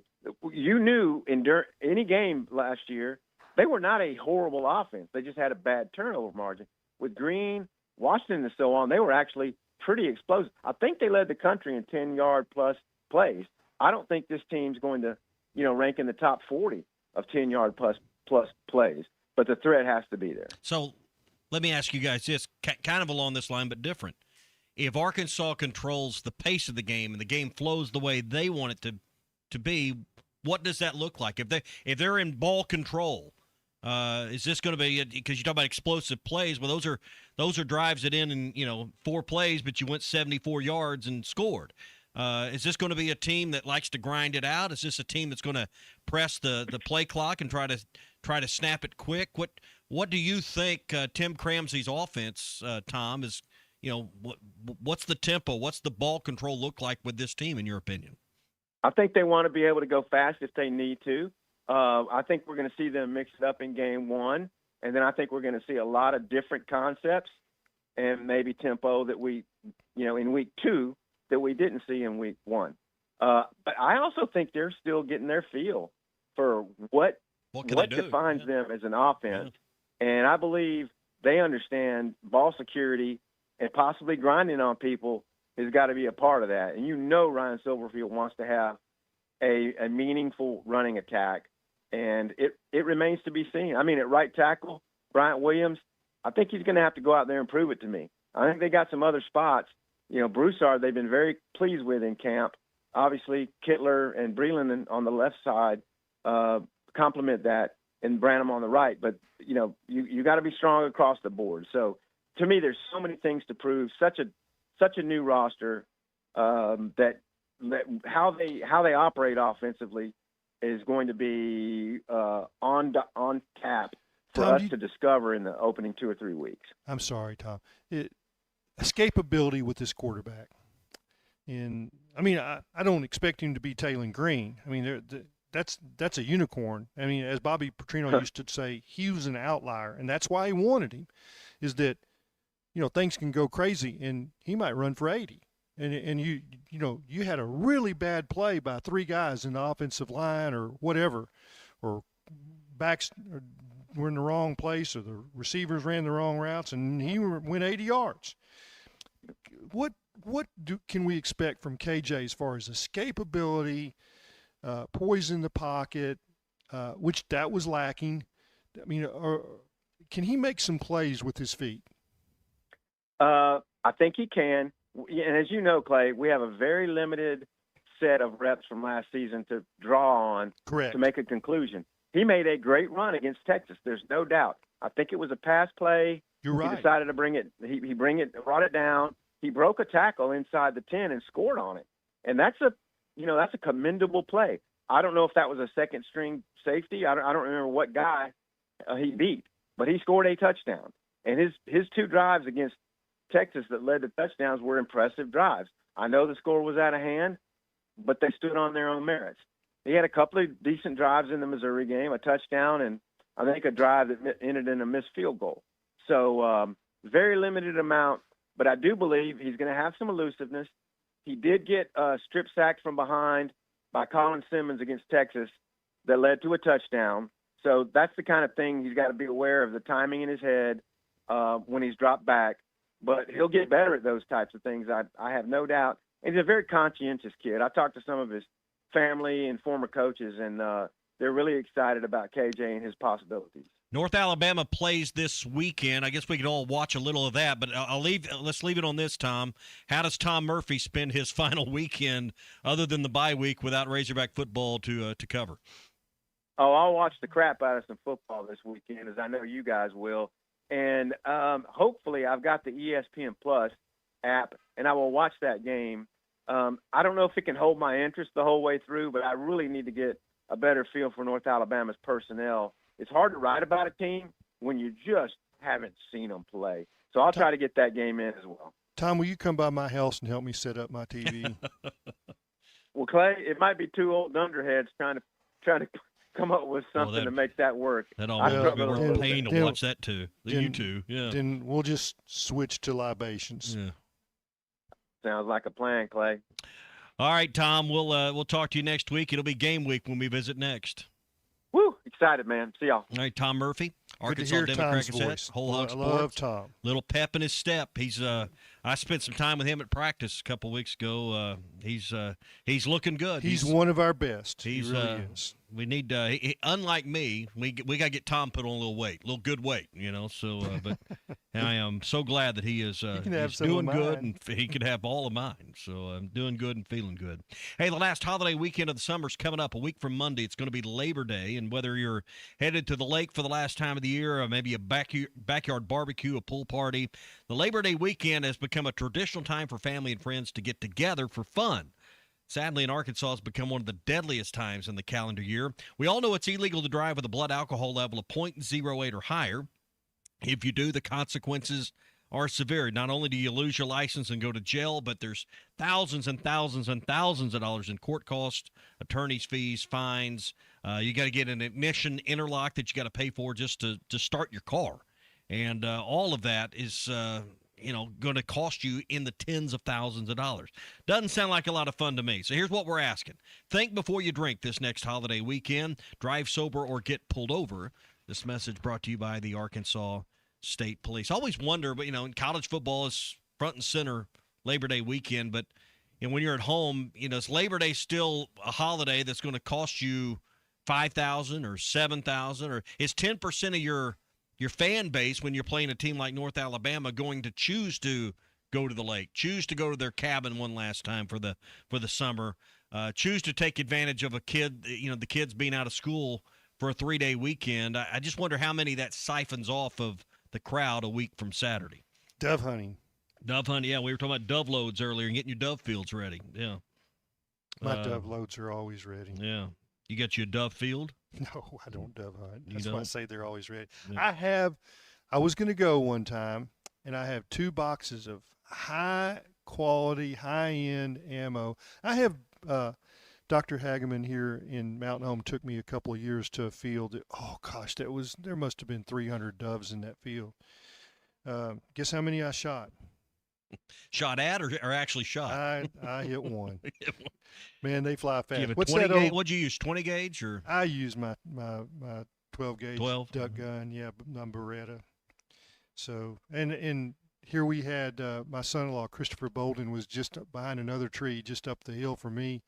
You knew in any game last year they were not a horrible offense. They just had a bad turnover margin. With Green, Washington, and so on, they were actually pretty explosive. I think they led the country in 10-yard plus plays. I don't think this team's going to, rank in the top 40 of 10-yard plus plays. But the threat has to be there. So let me ask you guys this, kind of along this line, but different. If Arkansas controls the pace of the game and the game flows the way they want it to be, what does that look like? If they're in ball control, is this going to be, because you talk about explosive plays? Well, those are drives that end in 4 plays, but you went 74 yards and scored. Is this going to be a team that likes to grind it out? Is this a team that's going to press the play clock and try to snap it quick? What do you think Tim Cramsey's offense, Tom, is? What's the tempo? What's the ball control look like with this team, in your opinion? I think they want to be able to go fast if they need to. I think we're going to see them mix it up in game 1, and then I think we're going to see a lot of different concepts and maybe tempo that we, in week 2 that we didn't see in week 1. But I also think they're still getting their feel for what defines them as an offense. Yeah. And I believe they understand ball security and possibly grinding on people has got to be a part of that. And Ryan Silverfield wants to have a meaningful running attack, and it remains to be seen. I mean, at right tackle, Bryant Williams, I think he's going to have to go out there and prove it to me. I think they got some other spots. Broussard, they've been very pleased with in camp. Obviously, Kittler and Breland on the left side complement that, and Branham on the right. But, you got to be strong across the board. So, to me, there's so many things to prove. Such a new roster that how they operate offensively is going to be on tap for us to discover in the opening 2 or 3 weeks. I'm sorry, Tom. Escapability with this quarterback, and I don't expect him to be Taylor Green. I mean, that's a unicorn. I mean, as Bobby Petrino used to say, he was an outlier, and that's why he wanted him. Is that things can go crazy, and he might run for 80. And you had a really bad play by 3 guys in the offensive line or whatever, or backs were in the wrong place, or the receivers ran the wrong routes, and he went 80 yards. What can we expect from KJ as far as escapability, poise in the pocket, which that was lacking? I mean, can he make some plays with his feet? I think he can. And as you know, Clay, we have a very limited set of reps from last season to draw on. Correct. To make a conclusion. He made a great run against Texas. There's no doubt. I think it was a pass play. You're right. He decided to bring it. He brought it down. He broke a tackle inside the 10 and scored on it. And that's a commendable play. I don't know if that was a second string safety. I don't remember what guy he beat, but he scored a touchdown. And his 2 drives against Texas that led to touchdowns were impressive drives. I know the score was out of hand, but they stood on their own merits. He had a couple of decent drives in the Missouri game, a touchdown, and I think a drive that ended in a missed field goal. So very limited amount, but I do believe he's going to have some elusiveness. He did get strip sacked from behind by Colin Simmons against Texas that led to a touchdown. So that's the kind of thing he's got to be aware of, the timing in his head when he's dropped back. But he'll get better at those types of things, I have no doubt. And he's a very conscientious kid. I talked to some of his family and former coaches, and they're really excited about KJ and his possibilities. North Alabama plays this weekend. I guess we could all watch a little of that, but let's leave it on this, Tom. How does Tom Murphy spend his final weekend other than the bye week without Razorback football to cover? Oh, I'll watch the crap out of some football this weekend, as I know you guys will. And hopefully I've got the ESPN Plus app, and I will watch that game. I don't know if it can hold my interest the whole way through, but I really need to get a better feel for North Alabama's personnel. It's hard to write about a team when you just haven't seen them play. So I'll try to get that game in as well. Tom, will you come by my house and help me set up my TV? Well, Clay, it might be two old dunderheads trying to come up with something to make that work. That I almost would be struggle a worth little paying bit. to watch that too. You two, yeah. Then we'll just switch to libations. Yeah. Sounds like a plan, Clay. All right, Tom. We'll talk to you next week. It'll be game week when we visit next. Woo! Excited, man. See y'all. All right, Tom Murphy, Good to Arkansas hear Democrat Tom's Gazette, voice. Whole Hog I Sports. love Tom. Little pep in his step. He's I spent some time with him at practice a couple weeks ago. He's looking good. He's one of our best. He really is. We need, unlike me, we got to get Tom put on a little weight, a little good weight, you know. So, but I am so glad that he is can have he's some of doing good, mine. and he can have all of mine. So I'm doing good and feeling good. Hey, the last holiday weekend of the summer is coming up. A week from Monday, it's going to be Labor Day, and whether you're headed to the lake for the last time of the year, or maybe a backyard barbecue, a pool party, the Labor Day weekend has become a traditional time for family and friends to get together for fun. Sadly, in Arkansas, it's become one of the deadliest times in the calendar year. We all know it's illegal to drive with a blood alcohol level of 0.08 or higher. If you do, the consequences are severe. Not only do you lose your license and go to jail, but there's thousands and thousands and thousands of dollars in court costs, attorney's fees, fines. You got to get an ignition interlock that you got to pay for just to start your car. And all of that is going to cost you in the tens of thousands of dollars. Doesn't sound like a lot of fun to me. So here's what we're asking. Think before you drink this next holiday weekend. Drive sober or get pulled over. This message brought to you by the Arkansas State Police. I always wonder, but, in college football is front and center Labor Day weekend. But when you're at home, is Labor Day still a holiday that's going to cost you $5,000 or $7,000? Or is 10% of your fan base, when you're playing a team like North Alabama, going to choose to go to the lake, choose to go to their cabin one last time for the summer, choose to take advantage of a kid, the kids being out of school for a 3-day weekend? I just wonder how many that siphons off of the crowd a week from Saturday. Dove hunting. Dove hunting, yeah. We were talking about dove loads earlier and getting your dove fields ready. Yeah. My dove loads are always ready. Yeah. You got your dove field? No, I don't dove hunt. You That's why I don't? say they're always ready. Yeah. I was going to go one time, and I have 2 boxes of high quality, high end ammo. I have Dr. Hageman here in Mountain Home took me a couple of years to a field. There must have been 300 doves in that field. Guess how many I shot? Shot at or actually shot? I hit one. Man, they fly Do you fast. have a What's 20 that gauge? old? What'd you use, 20 gauge or? I use my 12 gauge 12? duck gun. Yeah, my Beretta. So and here we had my son-in-law Christopher Bolden was just up behind another tree just up the hill from me.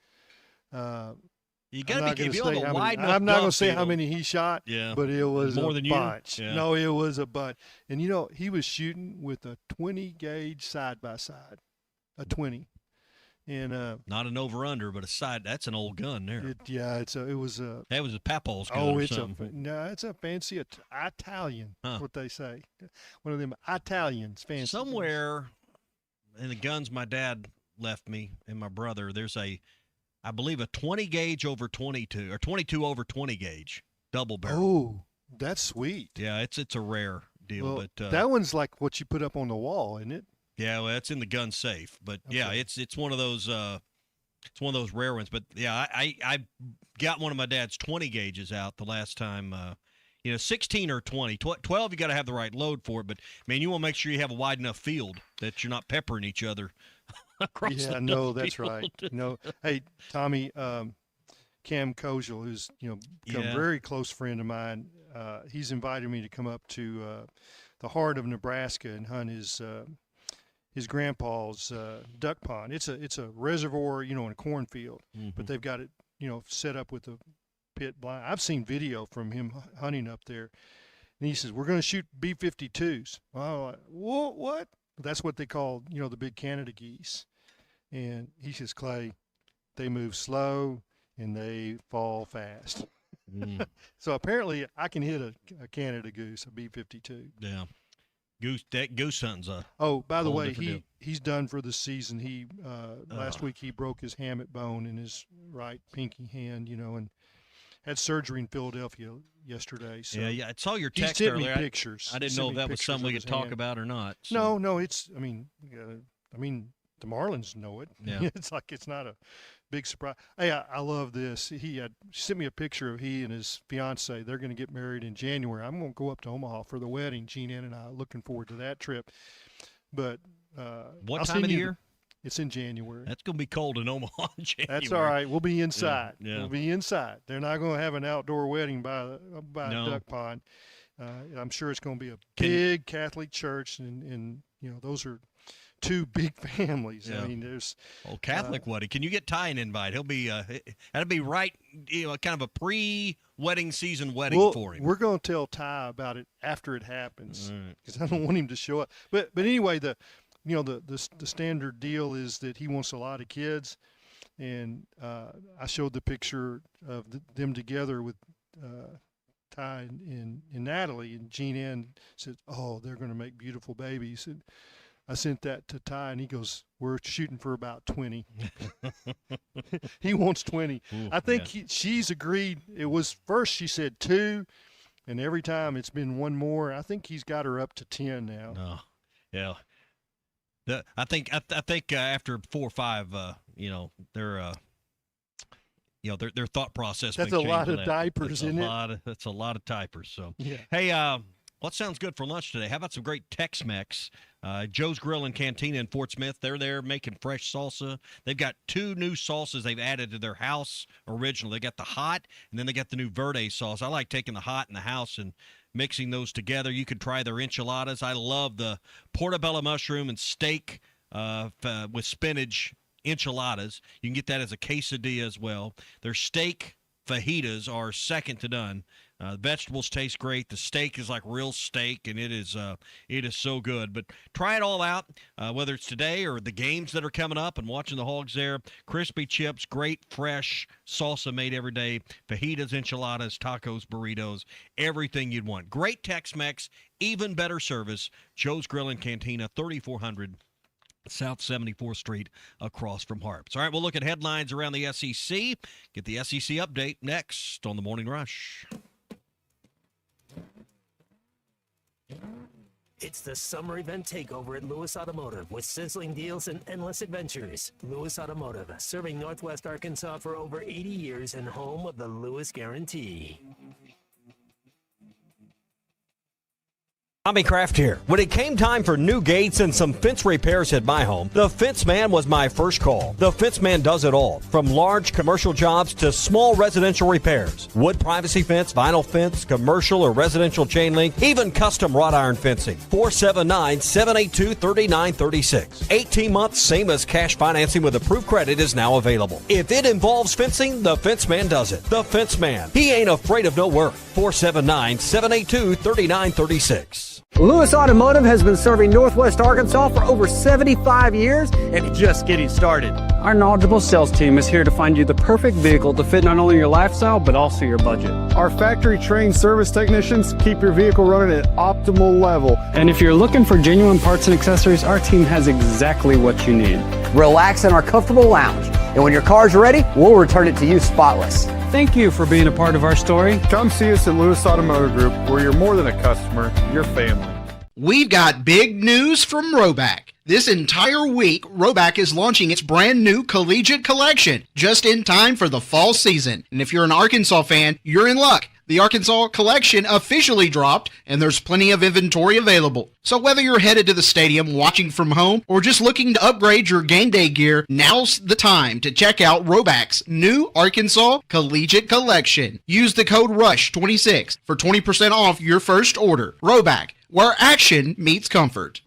You got to be if you have a wide enough I'm not going dove to say how field. many he shot, Yeah. but it was More a than you? bunch. Yeah. No, it was a bunch. And he was shooting with a 20 gauge side by side, a 20. And Not an over-under, but a side. That's an old gun there. it was a. That was a Papal's gun Oh, or it's something. it's a fancy Italian. Huh. What they say, one of them Italians, fancy. Somewhere in the guns my dad left me and my brother, there's I believe a 20 gauge over 22 or 22 over 20 gauge double barrel. Oh, that's sweet. Yeah, it's a rare deal, Well, but that one's like what you put up on the wall, isn't it? yeah, well, it's in the gun safe. But yeah, it's one of those rare ones. But yeah, I got one of my dad's 20 gauges out the last time. 16 or 20, 12, you got to have the right load for it. But man, you want to make sure you have a wide enough field that you're not peppering each other across Yeah, the no, that's field. right. Hey, Tommy, Cam Kozel, who's become Yeah. a very close friend of mine, he's invited me to come up to the heart of Nebraska and hunt his grandpa's duck pond. It's a reservoir, in a cornfield, but they've got it, set up with a pit blind. I've seen video from him hunting up there, and he says we're going to shoot B-52s. Oh, what? That's what they call, the big Canada geese. And he says, Clay, they move slow and they fall fast. So apparently I can hit a Canada goose, a B-52. Yeah. Goose hunting's a Oh, by the whole way, different deal. he's done for the season. He last week he broke his hammock bone in his right pinky hand, and had surgery in Philadelphia yesterday. So yeah, I saw your he text sent me earlier. pictures. I He didn't sent know me if that was pictures something we of could his talk hand. about or not. So. No, it's. I mean, the Marlins know it. Yeah. It's like it's not a big surprise. Hey, I love this. He sent me a picture of he and his fiance. They're going to get married in January. I'm going to go up to Omaha for the wedding. Gene Ann and I are looking forward to that trip. But what I'll time send of the you year? It's in January. That's going to be cold in Omaha in January. That's all right. We'll be inside. Yeah. We'll be inside. They're not going to have an outdoor wedding by No. a duck pond. I'm sure it's going to be a big Catholic church, and those are two big families. Yeah. I mean, there's Catholic wedding. Can you get Ty an invite? He'll be that'll be right. Kind of a pre-wedding season wedding for him. We're going to tell Ty about it after it happens because I don't want him to show up. But anyway, the standard deal is that he wants a lot of kids, and I showed the picture of them together with Ty and Natalie, and Gene Ann said, "Oh, they're going to make beautiful babies." And I sent that to Ty, and he goes, "We're shooting for about 20." He wants 20. Ooh, I think she's agreed. It was first she said 2, and every time it's been one more. I think he's got her up to 10 now. No, yeah. I think after 4 or 5, their thought process. That's may a change lot on of that. diapers, isn't it? That's a lot of diapers. So Yeah. Hey, what sounds good for lunch today? How about some great Tex-Mex? Joe's Grill and Cantina in Fort Smith. They're there making fresh salsa. They've got 2 new sauces they've added to their house original. They got the hot, and then they got the new verde sauce. I like taking the hot and the house and mixing those together. You could try their enchiladas. I love the portobello mushroom and steak with spinach enchiladas. You can get that as a quesadilla as well. Their steak fajitas are second to none. The vegetables taste great. The steak is like real steak, and it is so good. But try it all out, whether it's today or the games that are coming up and watching the Hogs there. Crispy chips, great fresh salsa made every day, fajitas, enchiladas, tacos, burritos, everything you'd want. Great Tex-Mex, even better service. Joe's Grill and Cantina, 3400 South 74th Street across from Harps. All right, we'll look at headlines around the SEC. Get the SEC update next on the Morning Rush. It's the summer event takeover at Lewis Automotive with sizzling deals and endless adventures. Lewis Automotive, serving Northwest Arkansas for over 80 years and home of the Lewis Guarantee. Tommy Kraft here. When it came time for new gates and some fence repairs at my home, the Fence Man was my first call. The Fence Man does it all, from large commercial jobs to small residential repairs. Wood privacy fence, vinyl fence, commercial or residential chain link, even custom wrought iron fencing. 479-782-3936. 18 months, same as cash financing with approved credit is now available. If it involves fencing, the Fence Man does it. The Fence Man. He ain't afraid of no work. 479-782-3936. Lewis Automotive has been serving Northwest Arkansas for over 75 years and just getting started. Our knowledgeable sales team is here to find you the perfect vehicle to fit not only your lifestyle, but also your budget. Our factory-trained service technicians keep your vehicle running at optimal level. And if you're looking for genuine parts and accessories, our team has exactly what you need. Relax in our comfortable lounge, and when your car's ready, we'll return it to you spotless. Thank you for being a part of our story. Come see us at Lewis Automotive Group, where you're more than a customer, you're family. We've got big news from Roback. This entire week, Roback is launching its brand new collegiate collection, just in time for the fall season. And if you're an Arkansas fan, you're in luck. The Arkansas collection officially dropped, and there's plenty of inventory available. So whether you're headed to the stadium, watching from home, or just looking to upgrade your game day gear, now's the time to check out Roback's new Arkansas Collegiate Collection. Use the code RUSH26 for 20% off your first order. Roback, where action meets comfort.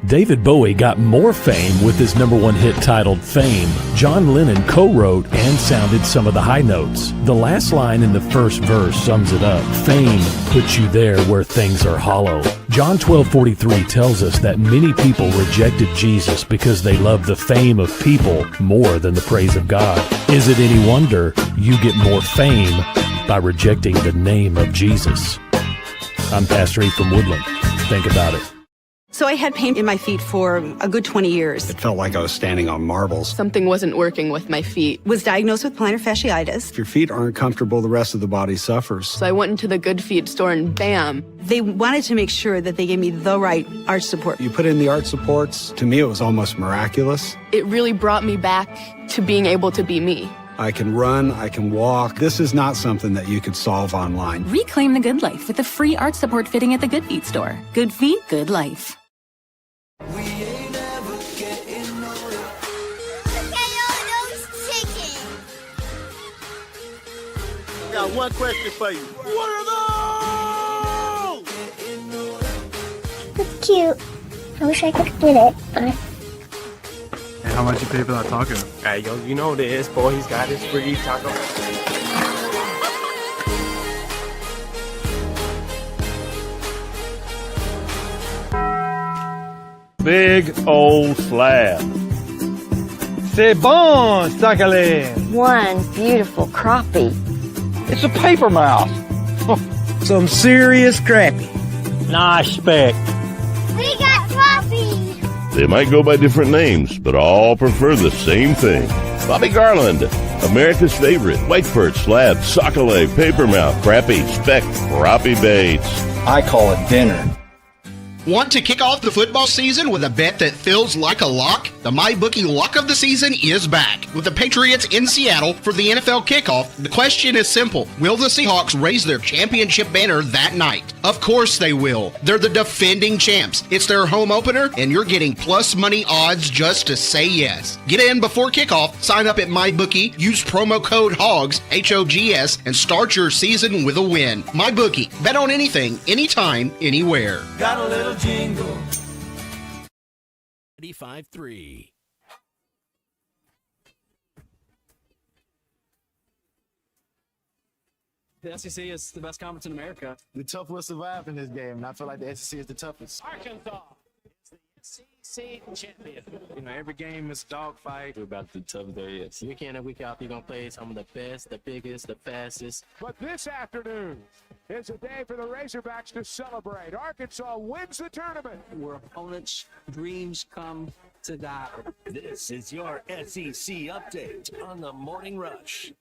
David Bowie got more fame with his #1 hit titled Fame. John Lennon co-wrote and sounded some of the high notes. The last line in the first verse sums it up. Fame puts you there where things are hollow. John 12:43 tells us that many people rejected Jesus because they loved the fame of people more than the praise of God. Is it any wonder you get more fame by rejecting the name of Jesus? I'm Pastor E from Woodland. Think about it. So I had pain in my feet for a good 20 years. It felt like I was standing on marbles. Something wasn't working with my feet. Was diagnosed with plantar fasciitis. If your feet aren't comfortable, the rest of the body suffers. So I went into the Good Feet store and bam. They wanted to make sure that they gave me the right arch support. You put in the arch supports, to me it was almost miraculous. It really brought me back to being able to be me. I can run, I can walk. This is not something that you could solve online. Reclaim the good life with a free arch support fitting at the Good Feet store. Good Feet, good life. Got one question for you. What are those? It's cute. I wish I could get it, but... Hey, how much you pay for that taco? Hey, yo, you know this, boy. He's got his free taco. Big old slab. C'est bon, sacalé. One beautiful crappie. It's a paper mouse. Some serious crappie. Nice speck. We got crappie. They might go by different names, but all prefer the same thing. Bobby Garland, America's favorite, white perch, slab, sockeye, papermouth, crappie, speck, crappie baits. I call it dinner. Want to kick off the football season with a bet that feels like a lock? The MyBookie lock of the season is back. With the Patriots in Seattle for the NFL kickoff, the question is simple. Will the Seahawks raise their championship banner that night? Of course they will. They're the defending champs. It's their home opener, and you're getting plus money odds just to say yes. Get in before kickoff, sign up at MyBookie, use promo code HOGS, H-O-G-S, and start your season with a win. MyBookie. Bet on anything, anytime, anywhere. Got a little jingle. 95.3. The SEC is the best conference in America. The tough will survive in this game, and I feel like the SEC is the toughest. Arkansas is the SEC champion. You know, every game is a dogfight. We're about the tough there is. Week in and week out, you're going to play some of the best, the biggest, the fastest. But this afternoon is a day for the Razorbacks to celebrate. Arkansas wins the tournament. Where opponents' dreams come to die. This is your SEC update on the Morning Rush.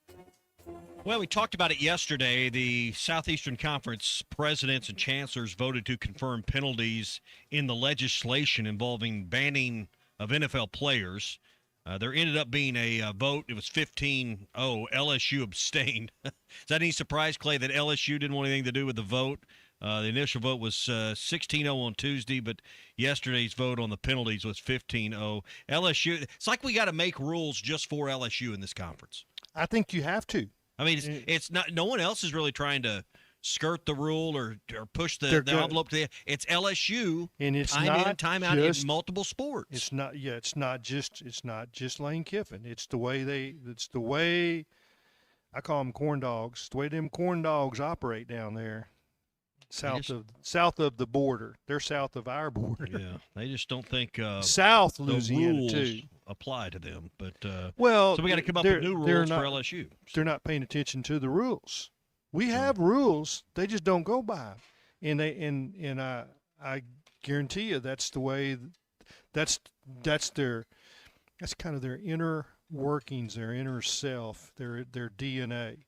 Well, we talked about it yesterday. The Southeastern Conference presidents and chancellors voted to confirm penalties in the legislation involving banning of NFL players. There ended up being a vote. It was 15-0. LSU abstained. Is that any surprise, Clay, that LSU didn't want anything to do with the vote? The initial vote was 16-0 on Tuesday, but yesterday's vote on the penalties was 15-0. LSU, it's like we got to make rules just for LSU in this conference. I think you have to. I mean, it's not. No one else is really trying to skirt the rule or push the envelope to the. It's LSU, and it's time not in, time out in multiple sports. It's not. Yeah, it's not just Lane Kiffin. It's the way It's the way. I call them corn dogs. It's the way them corn dogs operate down there, south of the border. They're south of our border. Yeah, they just don't think South the Louisiana rules too apply to them. But so we got to come up with new rules for LSU. They're not paying attention to the rules. We have rules, they just don't go by. And I guarantee you that's the way. That's kind of their inner workings, their inner self, their DNA.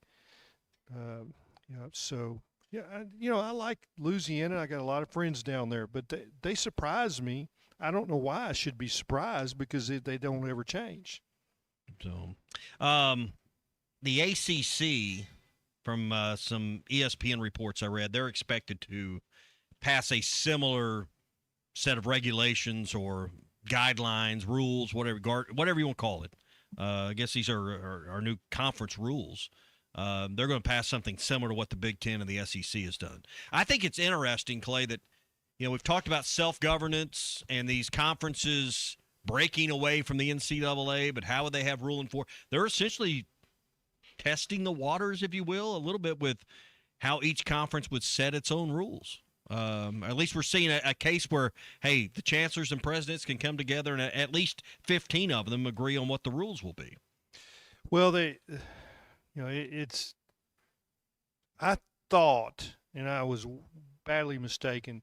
So. Yeah, I like Louisiana. I got a lot of friends down there, but they surprise me. I don't know why I should be surprised because they don't ever change. So, the ACC, from some ESPN reports I read, they're expected to pass a similar set of regulations or guidelines, rules, whatever you want to call it. I guess these are our new conference rules. They're going to pass something similar to what the Big Ten and the SEC has done. I think it's interesting, Clay, that we've talked about self-governance and these conferences breaking away from the NCAA, but how would they have rule enforcement? They're essentially testing the waters, if you will, a little bit with how each conference would set its own rules. At least we're seeing a case where, hey, the chancellors and presidents can come together and at least 15 of them agree on what the rules will be. Well, I thought, and I was badly mistaken,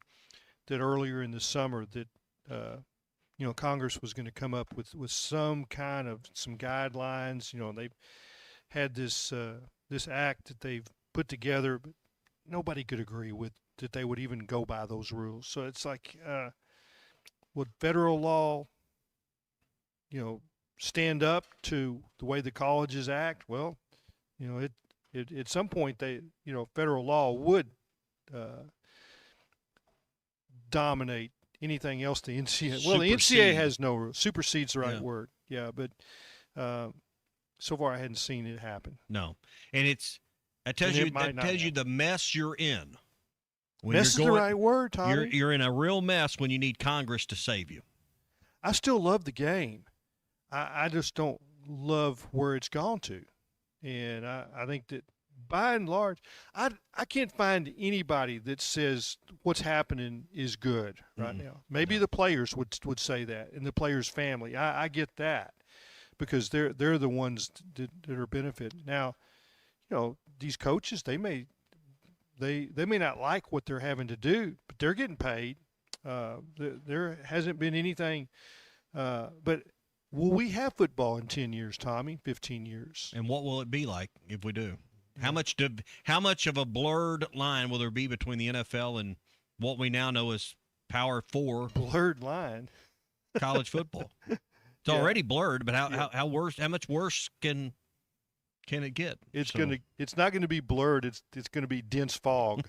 that earlier in the summer that Congress was going to come up with some kind of some guidelines. They've had this act that they've put together, but nobody could agree with that they would even go by those rules. So it's like, would federal law, stand up to the way the colleges act? Well, it at some point federal law would dominate anything else the NCAA. Well, the NCAA has no supersedes the right word. Yeah, but so far I hadn't seen it happen. No, and that tells you the mess you're in. When mess is the right word, Tommy. You're in a real mess when you need Congress to save you. I still love the game. I just don't love where it's gone to, and I think that by and large, I can't find anybody that says what's happening is good right now. Maybe the players would say that, and the players' family. I get that because they're the ones that are benefiting. Now, these coaches they may not like what they're having to do, but they're getting paid. There hasn't been anything, but will we have football in 10 years, Tommy? 15 years? And what will it be like if we do? How much of a blurred line will there be between the NFL and what we now know as Power 4 blurred line college football? It's already blurred, but how much worse can it get? It's not going to be blurred. It's going to be dense fog.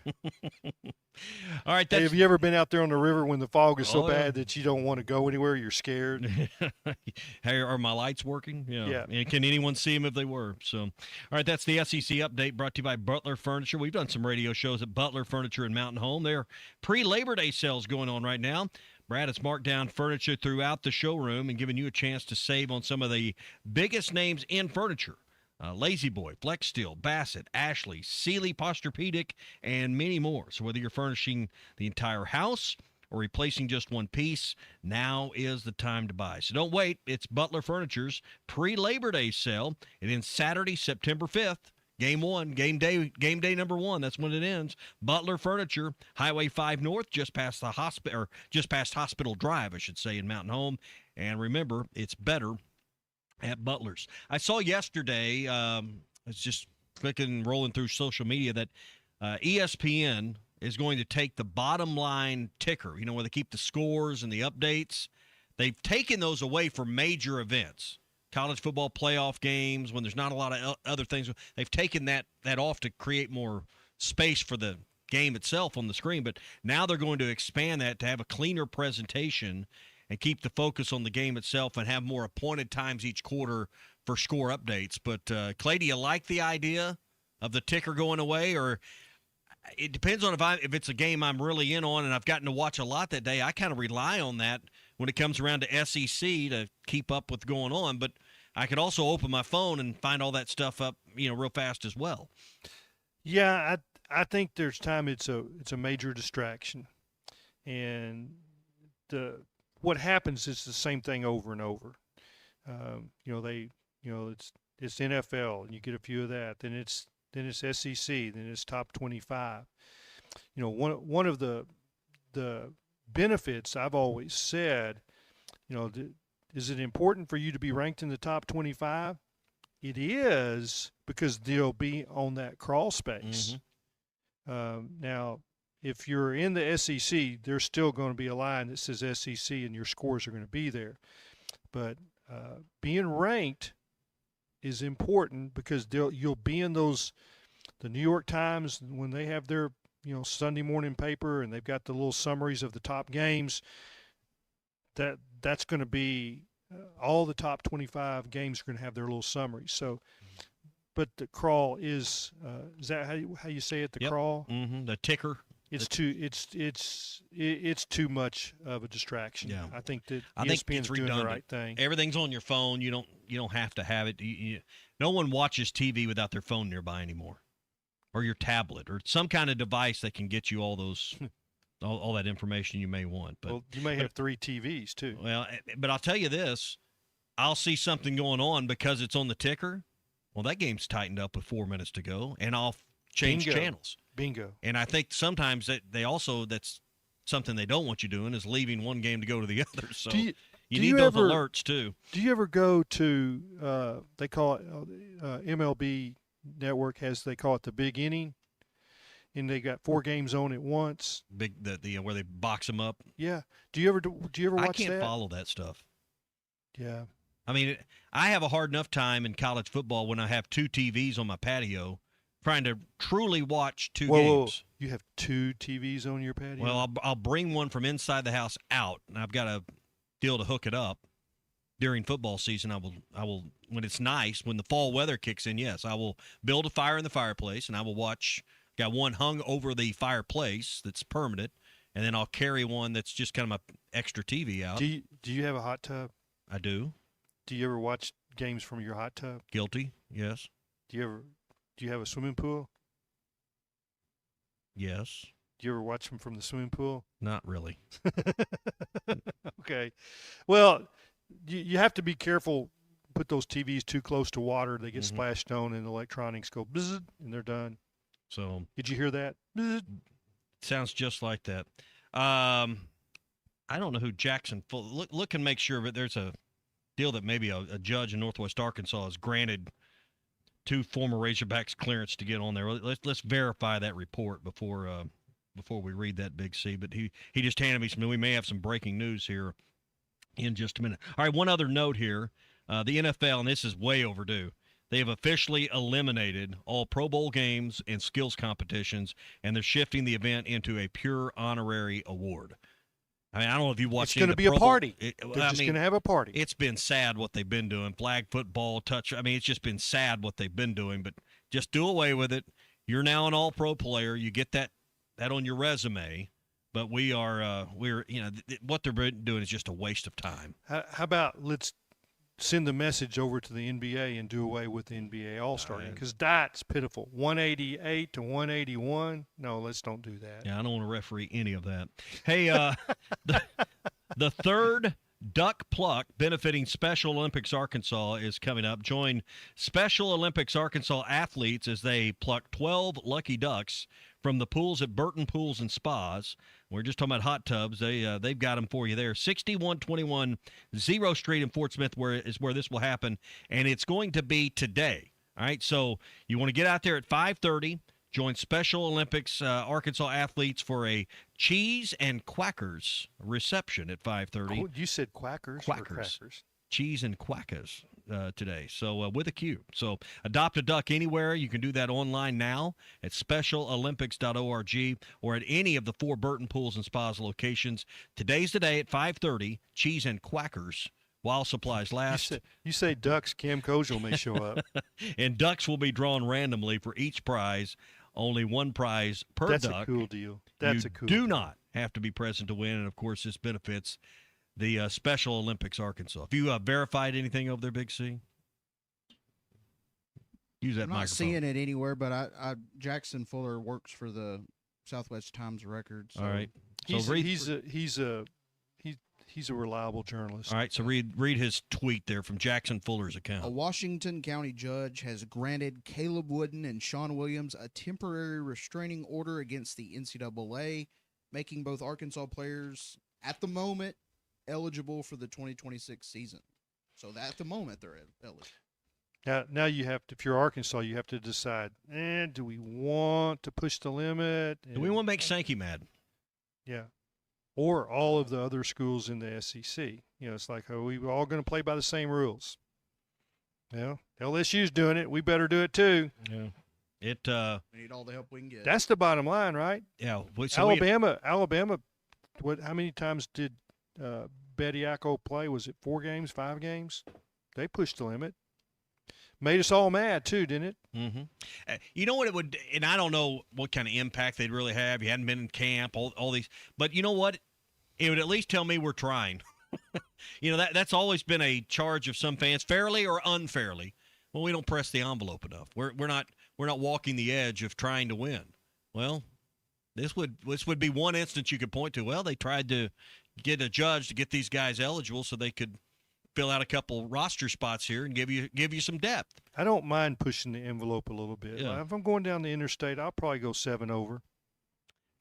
All right. Have you ever been out there on the river when the fog is so bad that you don't want to go anywhere? You're scared. Hey, are my lights working? Yeah. And can anyone see them if they were? So, all right, that's the SEC update brought to you by Butler Furniture. We've done some radio shows at Butler Furniture and Mountain Home. There are pre-Labor Day sales going on right now. Brad has marked down furniture throughout the showroom and given you a chance to save on some of the biggest names in furniture. Lazy Boy, Flex Steel, Bassett, Ashley, Sealy Posturepedic, and many more. So whether you're furnishing the entire house or replacing just one piece, now is the time to buy. So don't wait. It's Butler Furniture's pre-Labor Day sale. It ends Saturday, September 5th. Game day number 1. That's when it ends. Butler Furniture, Highway 5 North, just past Hospital Drive, I should say, in Mountain Home. And remember, it's better at Butler's. I saw yesterday, it's just rolling through social media, that ESPN is going to take the bottom line ticker, where they keep the scores and the updates. They've taken those away for major events, college football playoff games, when there's not a lot of other things. They've taken that off to create more space for the game itself on the screen. But now they're going to expand that to have a cleaner presentation and keep the focus on the game itself and have more appointed times each quarter for score updates. But, Clay, do you like the idea of the ticker going away? Or it depends on if it's a game I'm really in on and I've gotten to watch a lot that day. I kind of rely on that when it comes around to SEC to keep up with going on. But I could also open my phone and find all that stuff up, real fast as well. Yeah, I think there's time it's a major distraction. And what happens is the same thing over and over. It's NFL, and you get a few of that. Then it's SEC. Then it's top 25. One of the benefits I've always said, is it important for you to be ranked in the top 25? It is, because they'll be on that crawl space. Now, if you're in the SEC, there's still going to be a line that says SEC, and your scores are going to be there. But being ranked is important because you'll be in the New York Times when they have their Sunday morning paper, and they've got the little summaries of the top games. That's going to be all the top 25 games are going to have their little summaries. So. But the crawl is that how you say it? The crawl, the ticker. It's too much of a distraction. Yeah, I think that I think ESPN's it's doing redundant. the right thing. Everything's on your phone. You don't have to have it. No one watches TV without their phone nearby anymore, or your tablet, or some kind of device that can get you all those. all that information you may want. But you may have 3 TVs too. Well, but I'll tell you this: I'll see something going on because it's on the ticker. Well, that game's tightened up with 4 minutes to go, and I'll change channels. Bingo. And I think sometimes that something they don't want you doing is leaving one game to go to the other. So you do need you those ever- alerts too. Do you ever go to they call it MLB Network they call it the big inning, and they got 4 games on at once. Big the where they box them up. Yeah. Do you ever watch I can't that? follow that stuff. Yeah. I mean, I have a hard enough time in college football when I have 2 TVs on my patio trying to truly watch 2 games. You have 2 TVs on your patio? Well, I'll bring one from inside the house out, and I've got a deal to hook it up. During football season, I will when it's nice, when the fall weather kicks in, yes, I will build a fire in the fireplace, and I will watch. Got one hung over the fireplace that's permanent, and then I'll carry one that's just kind of my extra TV out. Do you have a hot tub? I do. Do you ever watch games from your hot tub? Guilty, yes. Do you have a swimming pool? Yes. Do you ever watch them from the swimming pool? Not really. Okay. Well, you have to be careful. Put those TVs too close to water. They get splashed on, and the electronics go bzzz, and they're done. So did you hear that? Bzzz. Sounds just like that. I don't know who Jackson Fuller. Look and make sure, but there's a deal that maybe a judge in Northwest Arkansas has granted 2 former Razorbacks clearance to get on there. Let's verify that report before we read that, Big C. But he just handed me some. We may have some breaking news here in just a minute. All right, one other note here. The NFL, and this is way overdue, they have officially eliminated all Pro Bowl games and skills competitions, and they're shifting the event into a pure honorary award. I mean, I don't know if you watched. It's going to be a party. They're just going to have a party. It's been sad what they've been doing. Flag football, touch. I mean, it's just been sad what they've been doing. But just do away with it. You're now an All-Pro player. You get that on your resume. But we're what they're doing is just a waste of time. How about let's send the message over to the NBA and do away with the NBA All-Star game, because that's pitiful. 188 to 181. No, let's don't do that. Yeah, I don't want to referee any of that. Hey, the third Duck Pluck benefiting Special Olympics Arkansas is coming up. Join Special Olympics Arkansas athletes as they pluck 12 lucky ducks from the pools at Burton Pools and Spas. We're just talking about hot tubs. They've got them for you there. 6121 0 Street in Fort Smith is where this will happen, and it's going to be today. All right, so you want to get out there at 5:30. Join Special Olympics Arkansas athletes for a cheese and quackers reception at 5:30. You said quackers. Or crackers? Cheese and quackers today. So with a Q. So adopt a duck anywhere. You can do that online now at specialolympics.org or at any of the 4 Burton Pools and Spas locations. Today's the day at 5:30. Cheese and quackers while supplies last. You say ducks, Cam Kozel may show up. And ducks will be drawn randomly for each prize. Only one prize per duck. That's a cool deal. That's you a cool do deal. not have to be present to win. And, of course, this benefits the Special Olympics Arkansas. Have you verified anything over there, Big C? Use that I'm not microphone. seeing it anywhere, but Jackson Fuller works for the Southwest Times Record. So. All right. So he's a reliable journalist. All right, so read his tweet there from Jackson Fuller's account. A Washington County judge has granted Caleb Wooden and Sean Williams a temporary restraining order against the NCAA, making both Arkansas players, at the moment, eligible for the 2026 season. So at the moment, they're eligible. Now you have to, if you're Arkansas, you have to decide, do we want to push the limit? Do we want to make Sankey mad? Yeah. Or all of the other schools in the SEC. You know, it's like, are we all going to play by the same rules? Well, LSU's doing it. We better do it too. Yeah. We need all the help we can get. That's the bottom line, right? Yeah. Alabama. How many times did Bediako play? Was it 4 games, 5 games? They pushed the limit. Made us all mad too, didn't it? Mm-hmm. You know what it would, and I don't know what kind of impact they'd really have. You hadn't been in camp, all these, but you know what? It would at least tell me we're trying. You know, that's always been a charge of some fans, fairly or unfairly. Well, we don't press the envelope enough. We're not walking the edge of trying to win. Well, this would be one instance you could point to. Well, they tried to get a judge to get these guys eligible so they could fill out a couple roster spots here and give you some depth. I don't mind pushing the envelope a little bit. Yeah. If I'm going down the interstate, I'll probably go 7 over.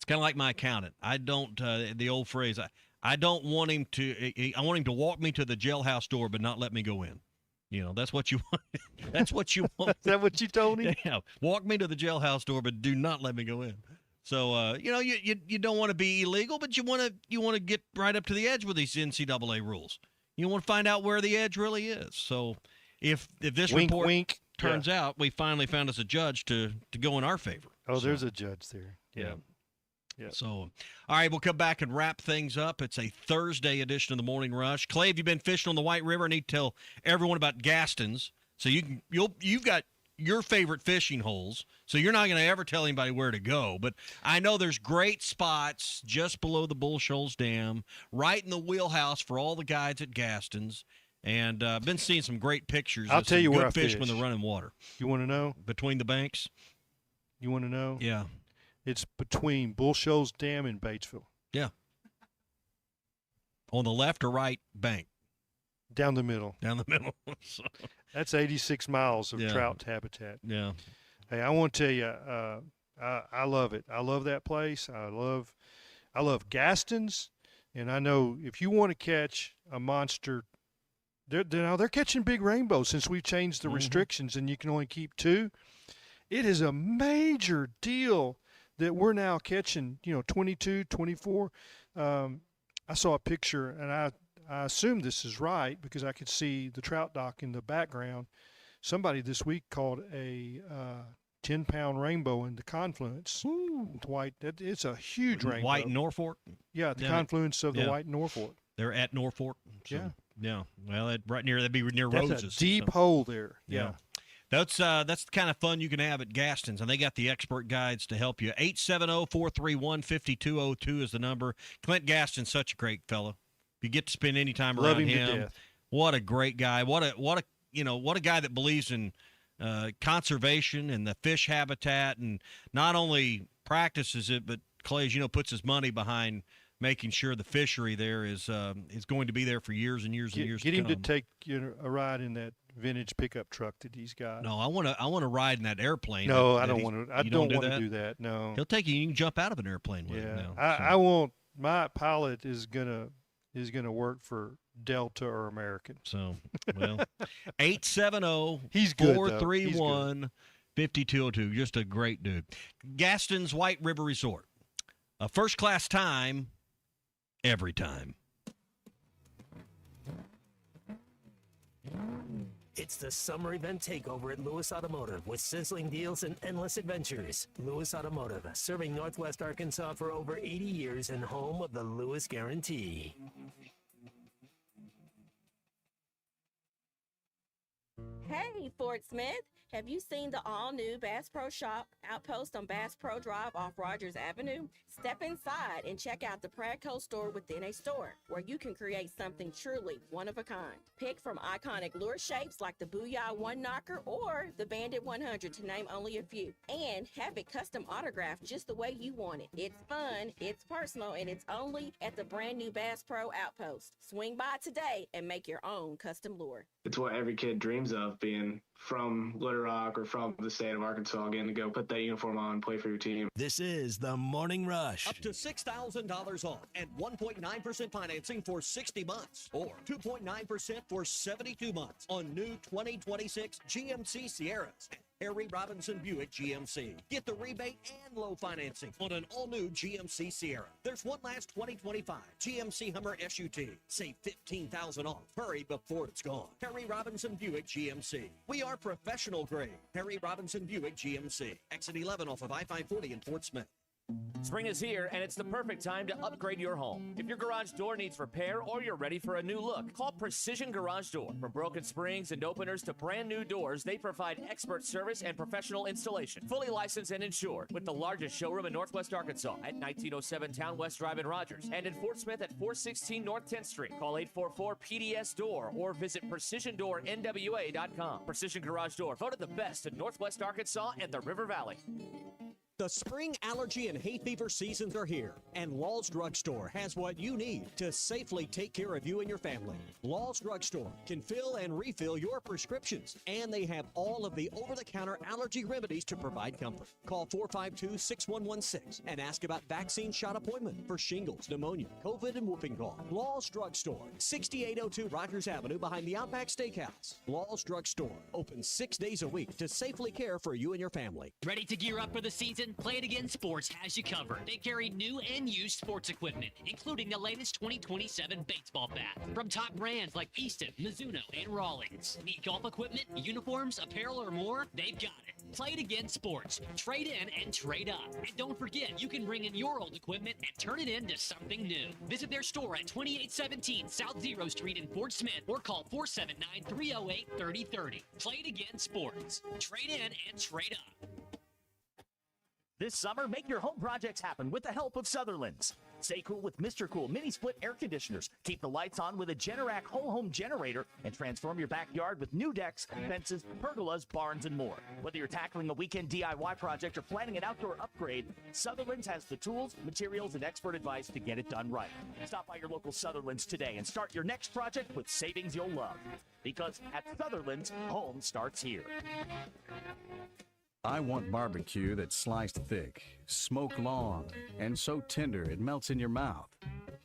It's kind of like my accountant. I don't, the old phrase, I don't want him to, I want him to walk me to the jailhouse door but not let me go in. You know, that's what you want. That's what you want. Is that what you told him? Yeah. Walk me to the jailhouse door but do not let me go in. So, you know, you don't want to be illegal, but you want to get right up to the edge with these NCAA rules. You want to find out where the edge really is. So if this Wink, report wink. turns out, we finally found us a judge to go in our favor. Oh, there's a judge there. Yeah. Yeah. So, all right, we'll come back and wrap things up. It's a Thursday edition of the Morning Rush. Clay, have you been fishing on the White River? I need to tell everyone about Gaston's. So you've got your favorite fishing holes, so you're not going to ever tell anybody where to go. But I know there's great spots just below the Bull Shoals Dam, right in the wheelhouse for all the guides at Gaston's. And I've been seeing some great pictures. I'll of tell some you where good I fish fish. when they're running water. You want to know? Between the banks? You want to know? Yeah. It's between Bull Shoals Dam and Batesville. Yeah. On the left or right bank? Down the middle. Down the middle. So, that's 86 miles of Yeah. trout habitat. Yeah. Hey, I want to tell you, I love it. I love that place. I love Gaston's, and I know if you want to catch a monster, they're catching big rainbows since we've changed the restrictions, and you can only keep 2. It is a major deal that we're now catching, 22, 24. I saw a picture, and I assume this is right because I could see the trout dock in the background. Somebody this week caught a 10-pound rainbow in the confluence. White. It's a huge rainbow. White Norfolk? Yeah, the confluence of the White Norfolk. They're at Norfolk. So, Yeah. Yeah. Well, that'd be near That's Roses. a deep hole there. Yeah. That's the kind of fun you can have at Gaston's, and they got the expert guides to help you. 870-431-5202 is the number. Clint Gaston's such a great fellow. If you get to spend any time Love around him to him, death. what a great guy. What a guy that believes in conservation and the fish habitat, and not only practices it, but Clay, as you know, puts his money behind making sure the fishery there is going to be there for years and years and years. Get him to to take a ride in that vintage pickup truck that he's got. No, I want to ride in that airplane. No, I don't want to. I don't want to do that. No, he'll take you. You can jump out of an airplane with him now. I won't. My pilot is gonna work for Delta or American. So, well, 870 He's good, though. 431-5202. Just a great dude. Gaston's White River Resort. A first-class time every time. It's the summer event takeover at Lewis Automotive with sizzling deals and endless adventures. Lewis Automotive, serving Northwest Arkansas for over 80 years and home of the Lewis Guarantee. Hey, Fort Smith. Have you seen the all-new Bass Pro Shop outpost on Bass Pro Drive off Rogers Avenue? Step inside and check out the Pradco store within a store, where you can create something truly one of a kind. Pick from iconic lure shapes like the Booyah One Knocker or the Bandit 100, to name only a few. And have it custom autographed just the way you want it. It's fun, it's personal, and it's only at the brand new Bass Pro outpost. Swing by today and make your own custom lure. It's what every kid dreams of, being from Little Rock or from the state of Arkansas, getting to go put that uniform on and play for your team. This is the Morning Rush. Up to $6,000 off and 1.9% financing for 60 months or 2.9% for 72 months on new 2026 GMC Sierras. Harry Robinson Buick GMC. Get the rebate and low financing on an all-new GMC Sierra. There's one last 2025 GMC Hummer SUT. Save $15,000 off. Hurry before it's gone. Harry Robinson Buick GMC. We are professional grade. Harry Robinson Buick GMC. Exit 11 off of I-540 in Fort Smith. Spring is here, and it's the perfect time to upgrade your home. If your garage door needs repair or you're ready for a new look, call Precision Garage Door. From broken springs and openers to brand new doors, they provide expert service and professional installation. Fully licensed and insured, with the largest showroom in Northwest Arkansas at 1907 Town West Drive in Rogers, and in Fort Smith at 416 North 10th Street. Call 844-PDS-DOOR or visit PrecisionDoorNWA.com. Precision Garage Door, voted the best in Northwest Arkansas and the River Valley. The spring allergy and hay fever seasons are here, and Law's Drugstore has what you need to safely take care of you and your family. Law's Drugstore can fill and refill your prescriptions, and they have all of the over-the-counter allergy remedies to provide comfort. Call 452-6116 and ask about vaccine shot appointment for shingles, pneumonia, COVID, and whooping cough. Law's Drugstore, 6802 Rogers Avenue behind the Outback Steakhouse. Law's Drugstore, open 6 days a week to safely care for you and your family. Ready to gear up for the season? Play It Again Sports has you covered. They carry new and used sports equipment, including the latest 2027 baseball bat. From top brands like Easton, Mizuno, and Rawlings. Need golf equipment, uniforms, apparel, or more? They've got it. Play It Again Sports. Trade in and trade up. And don't forget, you can bring in your old equipment and turn it into something new. Visit their store at 2817 South Zero Street in Fort Smith or call 479-308-3030. Play It Again Sports. Trade in and trade up. This summer, make your home projects happen with the help of Sutherland's. Stay cool with Mr. Cool mini split air conditioners. Keep the lights on with a Generac whole home generator and transform your backyard with new decks, fences, pergolas, barns, and more. Whether you're tackling a weekend DIY project or planning an outdoor upgrade, Sutherland's has the tools, materials, and expert advice to get it done right. Stop by your local Sutherland's today and start your next project with savings you'll love. Because at Sutherland's, home starts here. I want barbecue that's sliced thick, smoked long, and so tender it melts in your mouth.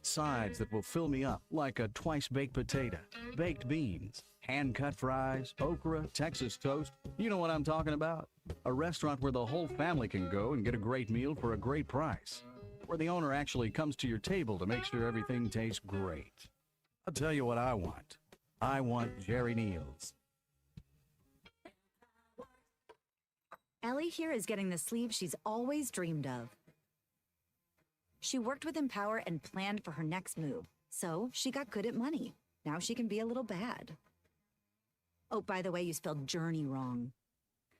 Sides that will fill me up like a twice-baked potato, baked beans, hand-cut fries, okra, Texas toast. You know what I'm talking about? A restaurant where the whole family can go and get a great meal for a great price. Where the owner actually comes to your table to make sure everything tastes great. I'll tell you what I want. I want Jerry Neal's. Ellie here is getting the sleeve she's always dreamed of. She worked with Empower and planned for her next move, so she got good at money. Now she can be a little bad. Oh, by the way, you spelled journey wrong.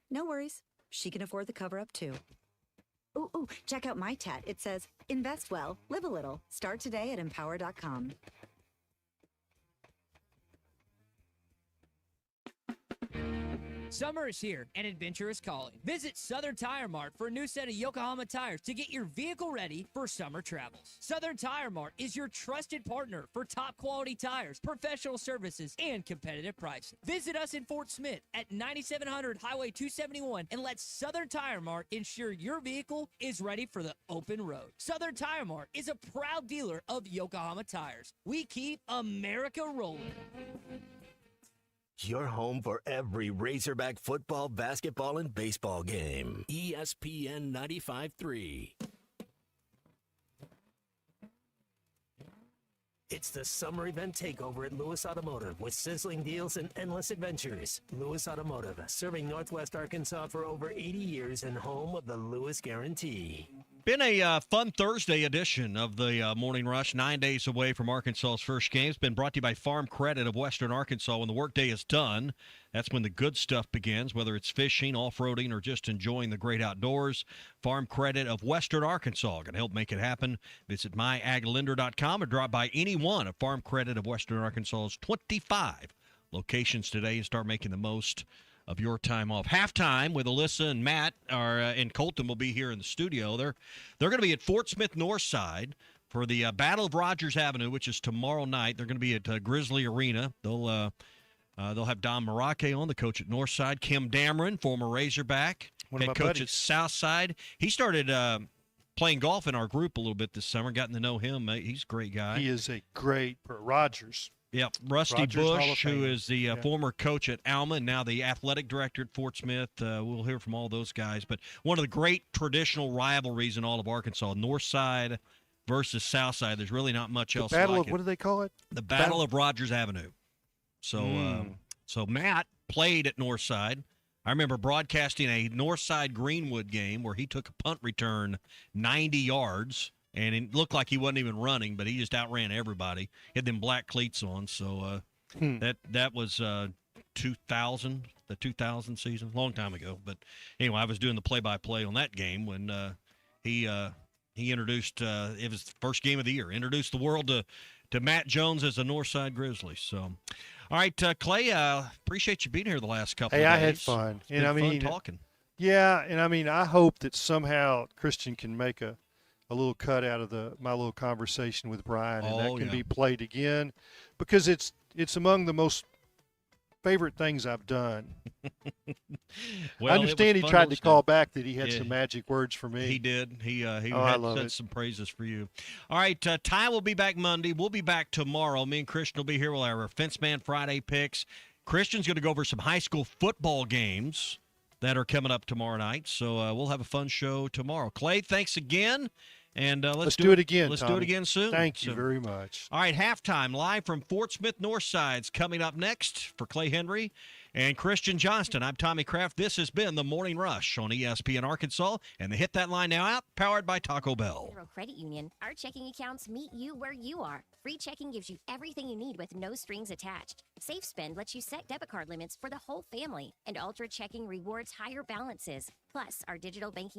No worries. She can afford the cover-up, too. Ooh, check out my tat. It says, invest well, live a little. Start today at empower.com. Summer is here and adventure is calling. Visit Southern Tire Mart for a new set of Yokohama tires to get your vehicle ready for summer travels. Southern Tire Mart is your trusted partner for top quality tires, professional services, and competitive pricing. Visit us in Fort Smith at 9700 Highway 271 and let Southern Tire Mart ensure your vehicle is ready for the open road. Southern Tire Mart is a proud dealer of Yokohama tires. We keep America rolling. Your home for every Razorback football, basketball, and baseball game. ESPN 95.3. It's the summer event takeover at Lewis Automotive with sizzling deals and endless adventures. Lewis Automotive, serving Northwest Arkansas for over 80 years and home of the Lewis Guarantee. Been a fun Thursday edition of the Morning Rush, 9 days away from Arkansas's first game. It's been brought to you by Farm Credit of Western Arkansas. When the workday is done, that's when the good stuff begins, whether it's fishing, off-roading, or just enjoying the great outdoors. Farm Credit of Western Arkansas can help make it happen. Visit myaglender.com or drop by any one of Farm Credit of Western Arkansas's 25 locations today and start making the most of your time off. Halftime with Alyssa and Matt and Colton will be here in the studio. They're going to be at Fort Smith Northside for the Battle of Rogers Avenue, which is tomorrow night. They're going to be at Grizzly Arena. They'll have Don Marake on, the coach at Northside. Kim Dameron, former Razorback, head coach at Southside. He started playing golf in our group a little bit this summer. Gotten to know him. He's a great guy. He is a great Rogers. Yep, Rusty Bush, who is the former coach at Alma and now the athletic director at Fort Smith. We'll hear from all those guys. But one of the great traditional rivalries in all of Arkansas, Northside versus Southside. There's really not much else like it. What do they call it? The Battle of Rogers Avenue. So, so Matt played at Northside. I remember broadcasting a Northside Greenwood game where he took a punt return 90 yards. And it looked like he wasn't even running, but he just outran everybody. He had them black cleats on. So that was 2000, the 2000 season, long time ago. But anyway, I was doing the play-by-play on that game when he introduced it was the first game of the year, introduced the world to Matt Jones as a Northside Grizzlies. So, all right, Clay, appreciate you being here the last couple of days. I had fun. It's been fun talking. Yeah, and I mean, I hope that somehow Christian can make a little cut out of my little conversation with Brian, and that can be played again, because it's among the most favorite things I've done. Well, I understand he tried to call back that he had some magic words for me. He did. He had said some praises for you. All right, Ty will be back Monday. We'll be back tomorrow. Me and Christian will be here. We'll have our Fence Man Friday picks. Christian's going to go over some high school football games that are coming up tomorrow night. So we'll have a fun show tomorrow. Clay, thanks again. And let's do it again. Let's Tommy. do it again soon. Thank you very much. All right, halftime live from Fort Smith Northside's coming up next for Clay Henry and Christian Johnston. I'm Tommy Kraft. This has been the Morning Rush on ESPN Arkansas, and the Hit That Line Now out, powered by Taco Bell. Federal Credit Union, our checking accounts meet you where you are. Free checking gives you everything you need with no strings attached. Safe Spend lets you set debit card limits for the whole family, and Ultra Checking rewards higher balances. Plus, our digital banking